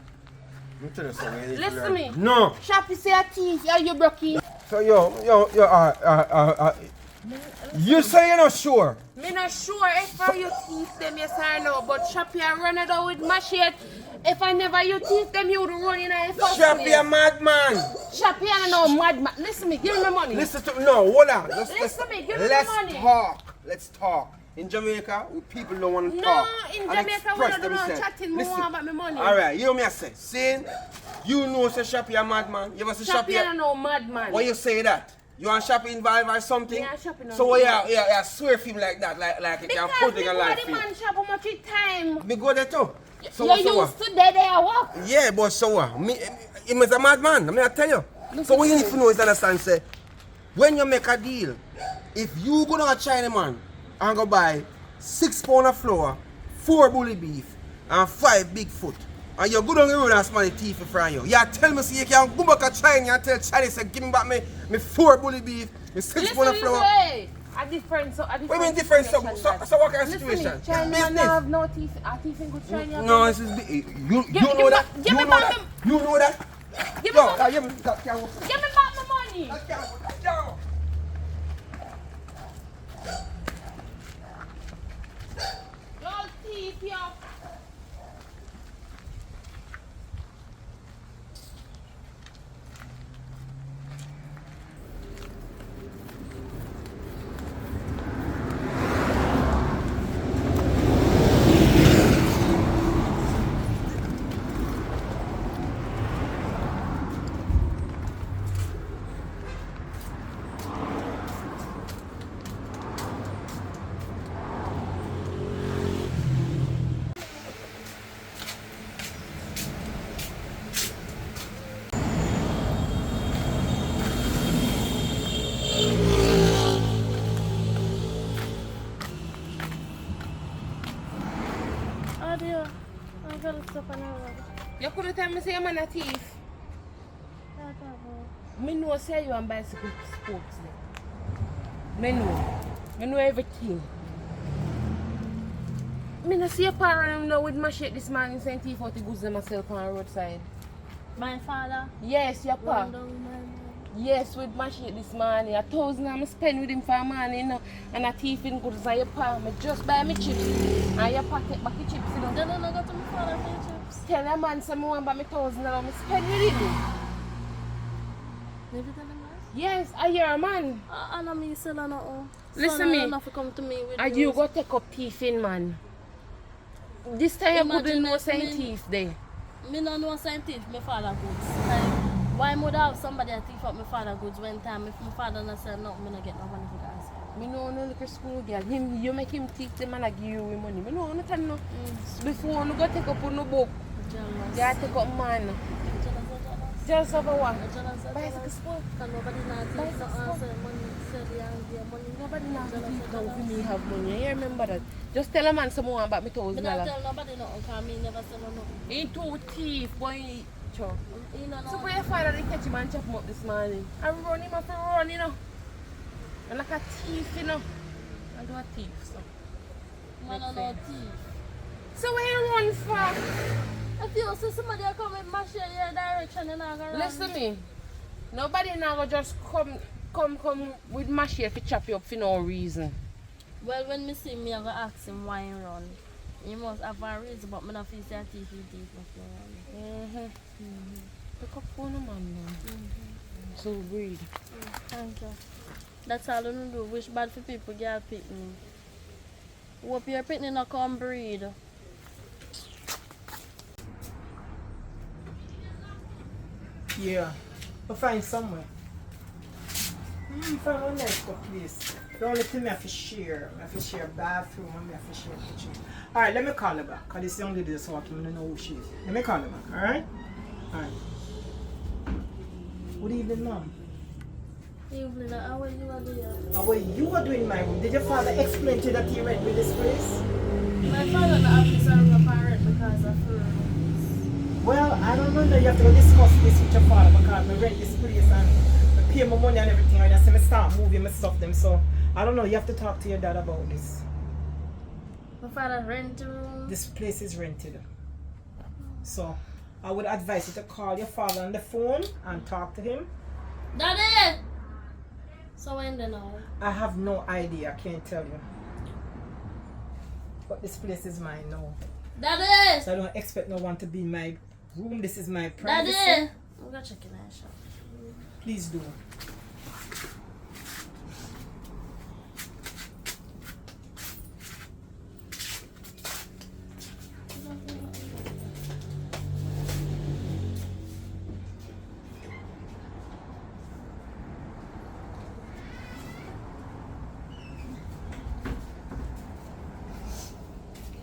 Let me tell you something. you need to Listen to learn. me. No. Shopping say a thief, yeah, you broke. So you say you're not sure. Me not sure if you teeth them, yes or no, but Shappy I run it out with machete. If I never you teeth them, you would run in a first Shappy a madman. Shappy I don't know, madman. Listen to me, give me my money. Listen to me. No, hold on. Listen to me, give me the let's money. talk. Let's talk. In Jamaica, people don't want to No, talk. in and Jamaica we express don't do no themselves. chatting, we want about my money. Alright, you know me I say. Saying, you know say Shappy a madman. You ever say Shappy I Shappy? don't know, madman. Why you say that? You want Shappy involved or something? Yeah, Shappy no so why involved. you swear for him like that? Like you can Because put me in a go life the for him. man shop how much it time. Me go there too. So You what, so used what? to there walk. Yeah, but so what? Him is a madman. I mean, I tell you. So what you need to know is understand, say, when you make a deal, if you go to a China man and go buy 6 pounds of flour, 4 bully beef, and 5 big foot, and you go down the road and smell the teeth in front of you, you tell me, see, you can go back to China and tell China, say, give me back me 4 bully beef, me 6 pounds of flour. A different, so a different. What do you mean different? So what kind of Listen situation? me, China man Business. have no teeth. A teeth in good China. No, this is you Give know me that. back- give me You know back that. You know that. Give me Yo, back- give me that. Give me back my money. Yo. Your teeth, yo. Oh dear. I gotta stop an hour. You couldn't tell me say I'm a thief. Me know say you on bicycle spokes. Me know. Me know everything. Me no see a parent now with machete this morning saying thief out the goods them myself on the roadside. My father. Yes, your pa. Run down my man. Yes, with machete this morning. 1,000 I'm spend with him for a morning, you know, and a thief in goods on your pa. Me just buy me chips and your pa take back the chips, you know. Then I go to my father for the chips. Tell a man say me want buy me $1,000 me spend with him. Maybe tell him that. Yes, I hear a man. I know me sell on no. Listen me. Enough to come to me with And you go take up thieving, man. This time you Imagine couldn't know that saying me- thief there. Me no know same thing my father goods. Like, why would I have somebody that thief up my father goods when time if my father not sell nothing, me not get no money for that. Me know no little school girl. Him, you make him thief them and I give you money. Me know no tell no. Before you go take up on no book, Jealous. you take up man. Jealous. Just over what? Jealous. Bicycle sport. Cause nobody not thief no answer money. Sell the and give money. Nobody now thief now for me have money. You remember that? Just tell a man someone about me Me not $1,000. tell nobody nothing cause me never sell no nothing. He too thief, boy. Sure. He no So know. where your father they catch him and chop him up this morning? I run him up and run, you know. And like a thief, you know. I do a thief, so. Man no know thief. So where you run for? If you see somebody that come with machine in your direction, you're not gonna run. Listen me. Nobody now go just come with machine to chop you up for no reason. Well, when me see me, I go ask him why he run. He must have a reason, but me not feel say thief, he thief, but he run. Pick up phone man now. So greed. Thank you. That's all you do. Wish bad for people get a picnic. Hope your picnic not come breed. Yeah. We'll find somewhere. Find one nice good place. The only thing I have to share bathroom and I have to share kitchen. Alright, let me call her back. Because this young lady is talking, I don't know who she is. Let me call her back, alright? Alright. Good evening, mom. Evening, how are you doing? How are you doing in my room? Did your father explain to you that he rent me this place? My father not have to serve a parent because of her. Well, I don't know. You have to go discuss this with your father because I rent this place and I pay my money and everything. And I say I start moving my stuff them. So I don't know. You have to talk to your dad about this. My father rent a room. This place is rented. So I would advise you to call your father on the phone and talk to him. Daddy! So when they know? I have no idea. I can't tell you. But this place is mine now. Daddy! So I don't expect no one to be in my room. This is my privacy. Daddy! I'm gonna check in that shop. Please do.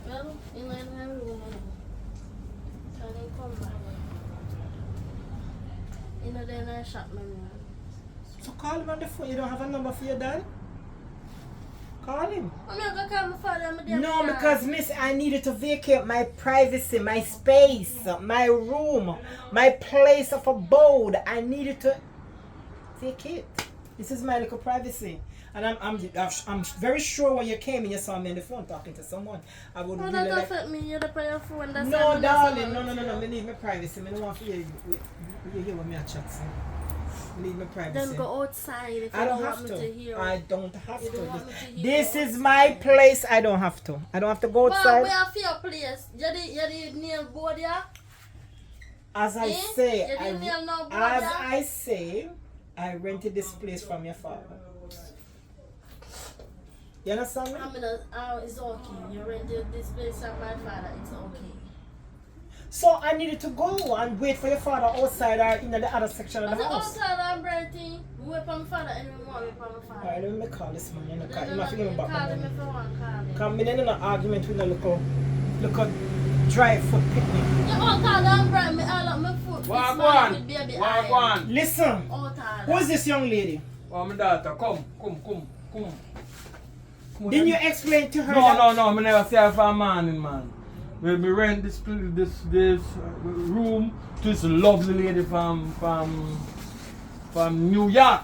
Well, in my room. So I didn't come back. You know, then I shop my man. So call him on the phone. You don't have a number for your dad? Call him. I'm not gonna call my father. I'm a No, because miss, I needed to vacate my privacy, my space, my room, my place of abode. I needed to vacate. This is my little privacy. And I'm very sure when you came in, you saw me on the phone talking to someone. I would Oh, really that like... affect me. You're the player phone. That's why No, I'm darling, not no. Me need my privacy. I don't want to hear you hear what me chat. I need my privacy. Then go outside if I you don't don't have want me to hear. to. I don't have You don't want to. me to hear This you is my outside. place. I don't have to. I don't have to go Well, outside. we have your place. You the nail board, yeah? As I Eh? say, You didn't nail no board, as yeah? I say, I rented this place from your father. You understand me? I mean, it's okay. You rented this place from my father. It's okay. So I needed to go and wait for your father outside or in the other section of But the the house. outside I'm renting. Wait for my father and we want wait for my father. Alright, let me call this man. You know, Then you must give me back call my him money. if you want, call him. Come in an argument with a little dry foot picnic. You all call them bring me all up my foot. Walk This man one. with baby Walk eye. one. Listen, All who is this young lady? Oh, my daughter, come. Didn't you explain to her No, that? no, me never say for a man, man. We rent this room to this lovely lady from New York.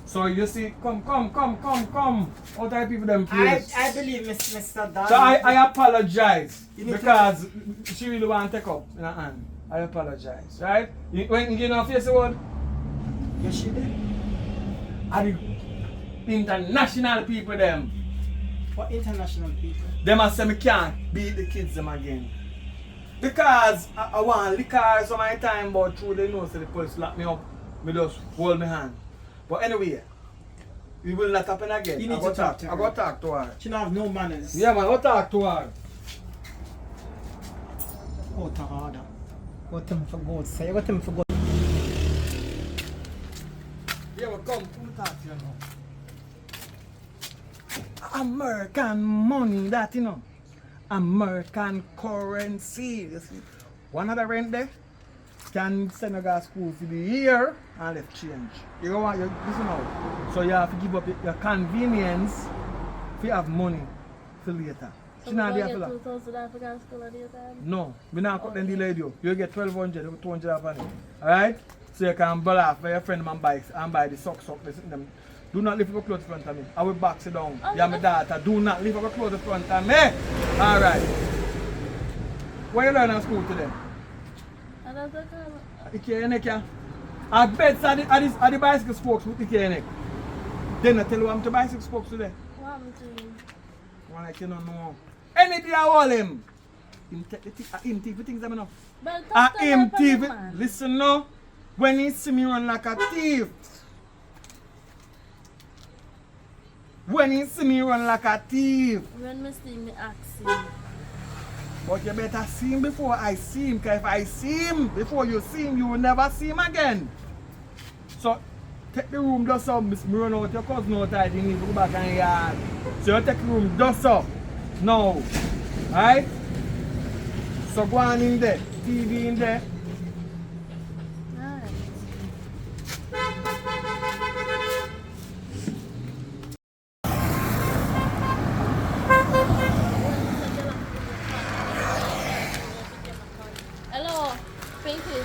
So you see, come. All type people them please. I believe Mr. Don. So I apologize You need to- because she really want to take up in her hand. I apologize, right? When you know face the word, Yes, she did. are the international people them. What international people? Them a say me can't beat the kids them again. Because I want liquor some of my time, but through they know so the police lock me up, me just hold my hand. But anyway, it will not happen again. You need I go to talk to her. I go talk to her. She don't have no manners. Yeah man, go talk to her. Go to her. Go to him for God. Say, go to him for God. Yeah, well, come talk to you now. American money, that you know. American currency. You see, one of the rent there can send a guy to school for the year and left change. You don't want you listen now. So you have to give up your convenience if you have money for later. So She not we there get for that. 2,000 African school at the time. No, we not cut them delay you. You get 1,200, 200 off on it. Alright? So you can buy off for your friend and buy the socks up. Them. Do not lift up your clothes in front of me. I will box it down. Oh, You're my daughter. Do not lift up your clothes in front of me. Alright. What you learn at school today? I don't think I bet are the bicycle spokes with the neck. Then I tell you I'm to bicycle spokes today. what happened to you? One like you don't know. Anything I hold him. Him take the things I'm enough. But I talk to him her thief. man. Listen now. When he see me run like a thief. When he see me run like a thief. When me see me ask you. But you better see him before I see him. Because if I see him before you see him, you will never see him again. So take the room dust up. Miss me run out your cousin out tight, you need to go back in the yard. So you take the room dust up. Now. Alright? So go on in there. TV in there. Hello, Pinky.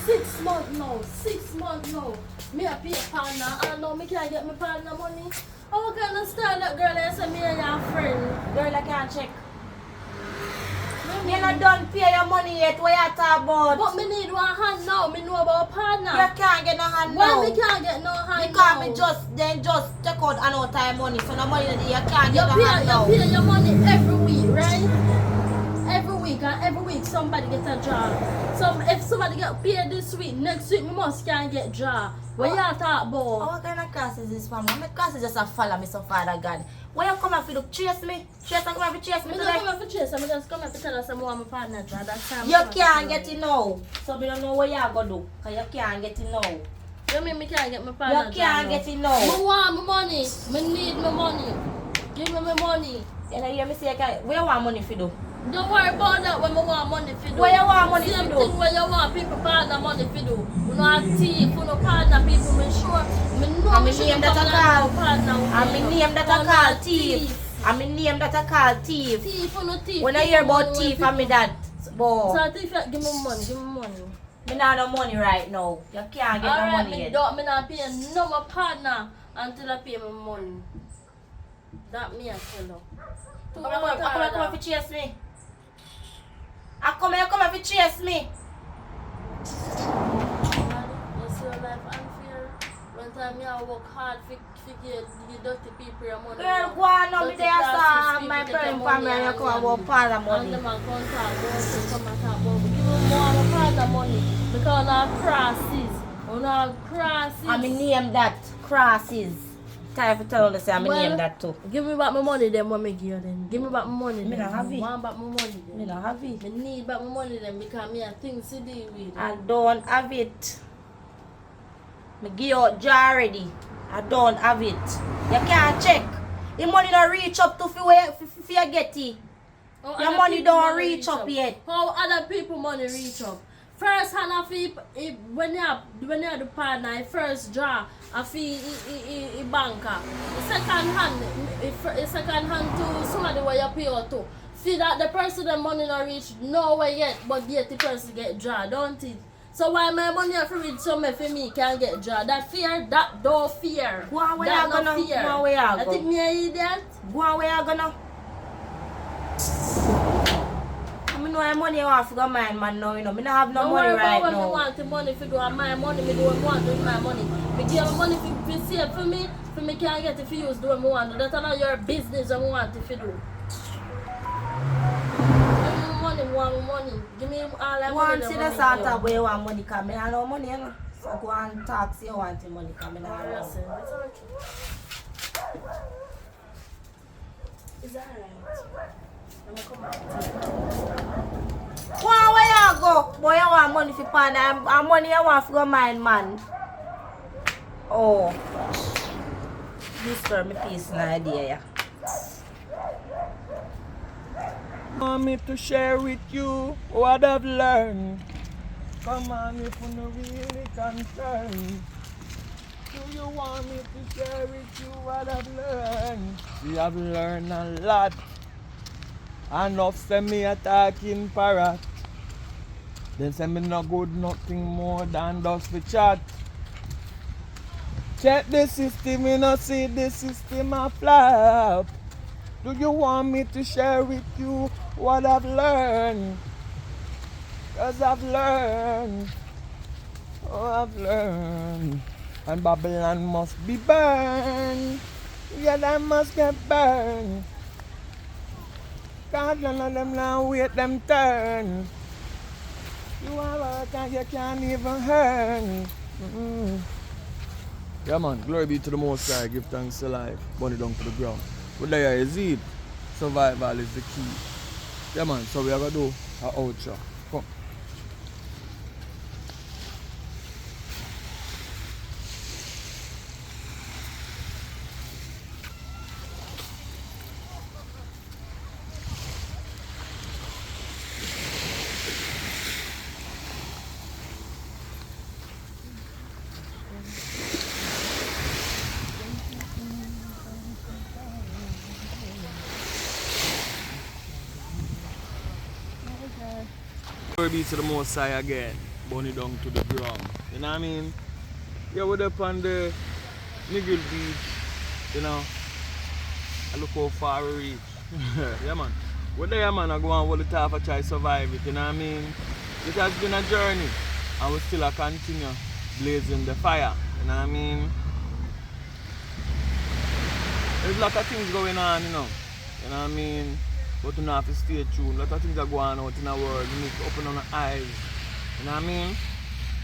6 months now. 6 months now. Me a pay partner. I know me can't get my partner money. How can I start that girl that say me and your friend? Girl, I can't check. You not done pay your money yet. What you talk about? But me need one hand now. Me know about partner. You can't get no hand Why now. me can't get no hand Because now? me just take out another time money. So no money you can't get no You hand now. pay your money every week, right? Every week, and every week somebody get a job. So if somebody get paid this week, next week me must can't get job. What you talk about? What kind of class is this from? My class is just a follow me, so Father God. Where you come and feel chase me? Chase and come and chase me Me today? don't come here for chase, I just come here to tell us I'm my partner job. That's time. You can't get it now. So me don't know what you gonna do. Cause you can't get it now. You mean me can't get my partner You can't get it now. Me want my money. Me need my money. Give me my money. You know, hear me say, where you want money for do? Don't worry about that when I want money for do. Where you want money Same for do? thing where you want people partner money for do. You know a thief, you know partner people, me sure. Me know And me me should name come that I along call. partner with And me. me name that I call thief. And me name that I call thief. Thief, you know thief. When I hear about thief, I'm me dad. Boy, So thief, give me money, give me money. me not no money right now. You can't get no Alright, money me yet. don't, me not pay no more partner until I pay my money. That me I tell you. I come if you chase me. I come if you chase me. You see your life unfair? One time me I work hard for get the dirty people your money. Girl, go on now, me Dirty there classes, say my people get parent their family and you come about father And money. the man come talk, go and come and talk about me. Give me more of my father money. Because our crosses. On our crosses. And me name that crosses. Time for tell you say I me Well, name that too. Give me back my money then when me give you then. Give me back my money Me then. not have it. Want back my money then. Me don't have it. Me need back my money then because me have things to deal with. I don't have it. Me give you jar already. I don't have it. You can't check. The money don't reach up to for you get it. How Your other money people don't reach up yet. How other people money reach up? First hand of it, when you have the partner, first draw, I feel a banker. The second hand to somebody where you pay out to. See that the person the money not reach nowhere yet, but yet the person get draw, don't it? So why my money have to reach somewhere for me can't get draw? That fear, that don't fear. Go on where that you gonna no fear. go on where you I go. think me an idiot. Go on where you gonna. I know my money off to go mine man now, you know. Me not have no Don't money worry right about when me now. want the money for do my money, me do what me want with my money. Me give my money for save for me can't get it for use do what me want. That's not your business what me want it for do. Give me money, me want my money. Give me all I money. Want see the money sort give of way you want money come. Me have no money, you know. So go and talk, see you want the money come. Me not have Yes, no. sir. It's okay. Is that alright? I'm gonna come back. Go on where you go. Boy, you want money for pan and money you want for go mine, man. Oh. This for me piece no idea, yeah. Want me to share with you what I've learned? Come on, if you're not really concerned. Do you want me to share with you what I've learned? See, I've learned a lot. Enough say me a talking parrot. Then say me no good nothing more than just for chat. Check the system, you know see the system a flop. Do you want me to share with you what I've learned? Cause I've learned, oh I've learned. And Babylon must be burned. Yeah, they must get burned. Cause none of them now wait them turn. You are work and you can't even earn. Yeah man, glory be to the Most High, give thanks to life, burn it down to the ground. But there is it. Survival is the key. Yeah man, so we are gonna do our outro. Come. Glory be to the Most High again, burn it down to the ground. You know what I mean? Yeah, we're up on the Niggle Beach, you know. I look how far we reach. Yeah, man. We're there, man. I go and hold it off and try to survive it, you know what I mean? It has been a journey, and we still continue blazing the fire, you know what I mean? There's a lot of things going on, you know what I mean? But you don't have to stay tuned. A lot of things are going on in the world. You need to open our eyes, you know what I mean?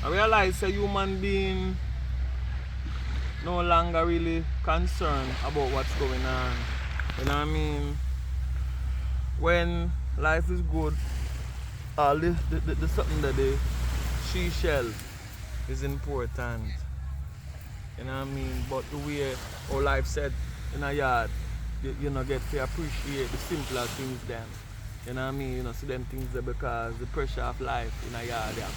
I realize a human being no longer really concerned about what's going on, you know what I mean? When life is good, all the something that the seashell is important, you know what I mean? But the way our life set in a yard, you know, get to appreciate the simpler things then, you know what I mean? You know, see them things there because the pressure of life in a yard, yeah,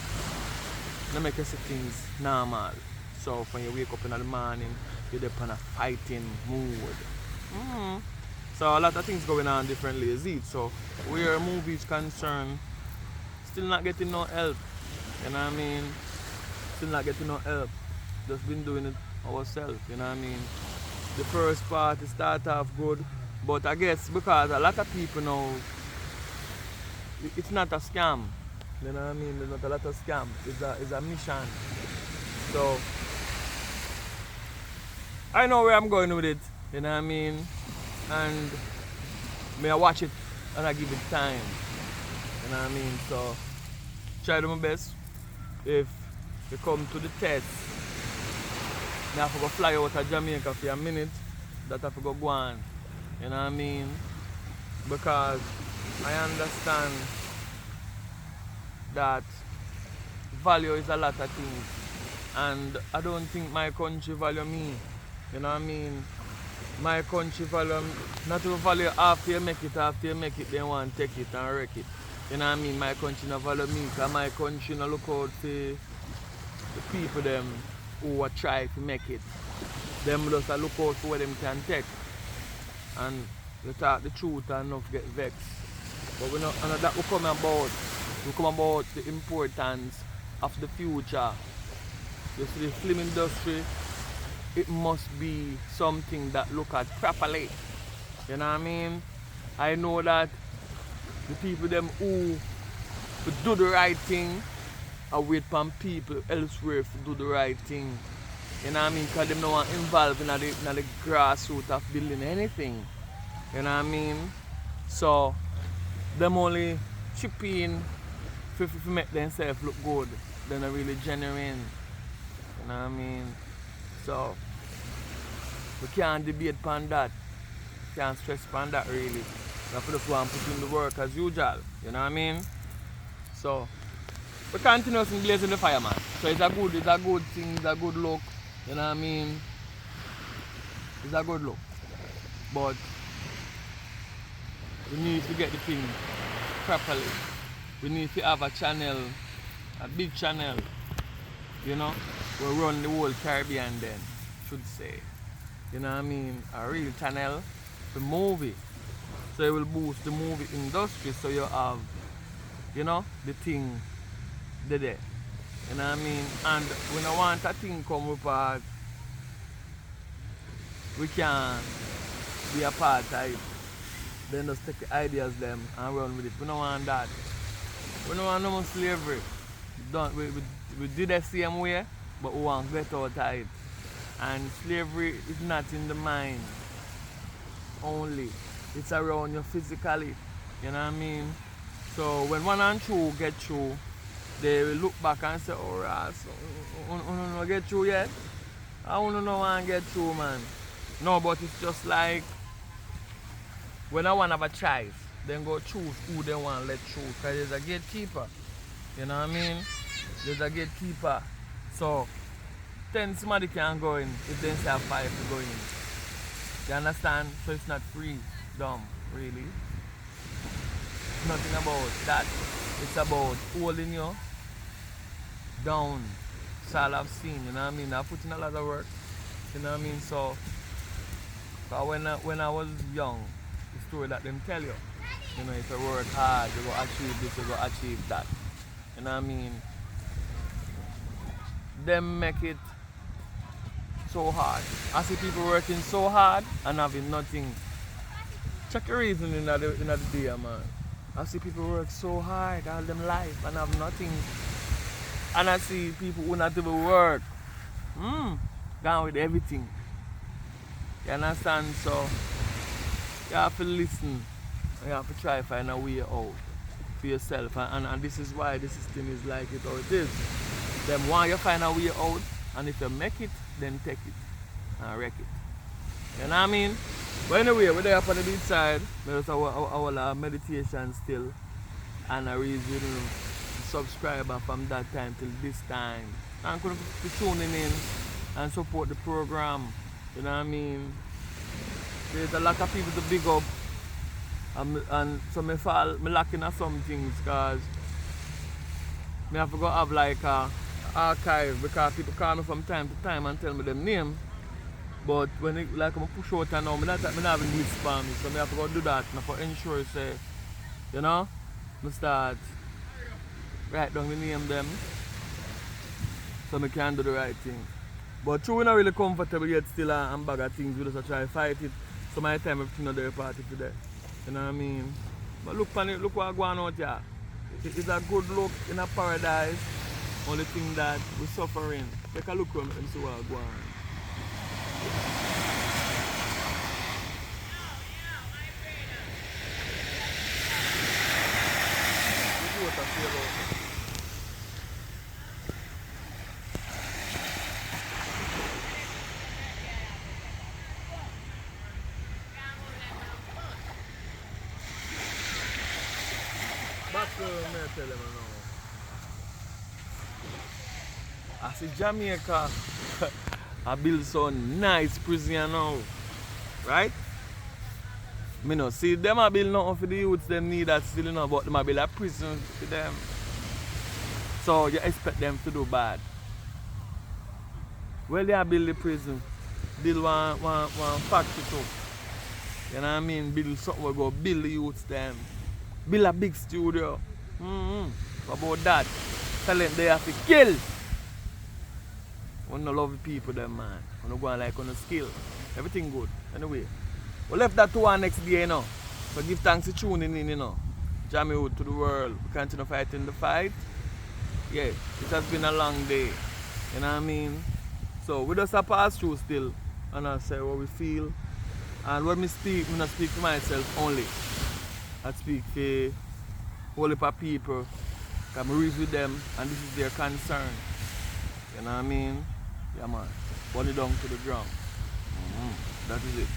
you know, make you see things normal. So when you wake up in the morning, you're there on a fighting mood. So a lot of things going on differently, is it? So where movies concerned, still not getting no help, you know what I mean? Still not getting no help. Just been doing it ourselves, you know what I mean? The first part it start off good, but I guess because a lot of people know it's not a scam, you know what I mean? It's not a lot of scam, it's a mission. So I know where I'm going with it, you know what I mean? And may I watch it and I give it time, you know what I mean? So try to do my best. If you come to the test, I have to go fly out of Jamaica for a minute, that I have to go on, you know what I mean? Because I understand that value is a lot of things, and I don't think my country value me, you know what I mean? My country value, not to value after you make it, they want to take it and wreck it. You know what I mean? My country not value me, because my country not look out for the people them who are try to make it. Them just look out for what them can take. And they talk the truth and enough get vexed. But we know that we come about the importance of the future. You see, the film industry, it must be something that look at properly. You know what I mean? I know that the people them who do the right thing are wait for people elsewhere to do the right thing. You know what I mean? Because them don't want involved in the grassroots of building anything. You know what I mean? So them only chip in to make themselves look good. They're not really genuine. You know what I mean? So we can't debate upon that. Can't stress upon that really. We have to just want to put in the work as usual. You know what I mean? So we continuously blazing the fire, man. So it's a good thing, it's a good look. You know what I mean? It's a good look. But we need to get the thing properly. We need to have a channel, a big channel, you know, we run the whole Caribbean then, should say. You know what I mean? A real channel, the movie. So it will boost the movie industry, so you have, you know, the thing there. You know what I mean? And we don't want a thing come apart, we can be a part of it. Then just take the ideas them and run with it. We don't want that. We don't want no more slavery. We did the same way, but we want to get out of it. And slavery is not in the mind only. It's around you physically. You know what I mean? So when one and two get through, they will look back and say, oh, Ras, I don't get through yet. I don't know want to get through, man. No, but it's just like when I want to have a choice, then go choose who they want to let through. Because there's a gatekeeper. You know what I mean? There's a gatekeeper. So 10 somebody can go in if they say 5 to go in. You understand? So it's not free. Dumb, really. Nothing about that. It's about holding you down. That's all I've seen, you know what I mean? I've put in a lot of work. You know what I mean? So when I was young, the story that them tell you, you know, if you work hard, you go achieve this, you go achieve that. You know what I mean? Them make it so hard. I see people working so hard and having nothing. Check the reason in the day, man. I see people work so hard all them life and have nothing. And I see people who not even work. Gone with everything. You understand? So you have to listen. You have to try to find a way out for yourself. And this is why the system is like it how it is. Them want you find a way out, and if you make it, then take it and wreck it. You know what I mean? But anyway, we're there up on the beach side. There's our meditation still. And I raise subscriber from that time till this time. I'm going to be tuning in and support the program. You know what I mean? There's a lot of people to big up. And so me lacking at some things because me have to go have like a archive because people call me from time to time and tell me them name. But when it, like I'm push out and now, I'm not having list for me, so I have to go do that now for ensure say, you know, I start write down the name them so I can do the right thing. But true, we're not really comfortable yet still and bag of things, we just try to fight it. So my time everything on their party today. You know what I mean? But look on it, look what's going on out here. It's a good look in a paradise. Only thing that we're suffering. Take a look and see what's going on. Back to me, I tell them now. I see Jamaica. I build some nice prison now. Right? Me no see them a build nothing for the youths them need that still enough, but them a build a prison for them. So you expect them to do bad. Well they a build the prison. Build one factory too. You know what I mean? Build something we go build the youths them. Build a big studio. What about that? Tell them they have to kill. We don't love the people them man. We don't go on like on a skill. Everything good. Anyway. We left that to our next day, you know. So give thanks for tuning in, you know. Jamaican to the world. We continue fighting the fight. Yeah, it has been a long day. You know what I mean? So we just have to pass through still. And I say what we feel. And when we speak, I don't speak for myself only. I speak for whole heap of people. Because I reach with them and this is their concern. You know what I mean? Yeah man. Burn it down to the ground. That is it.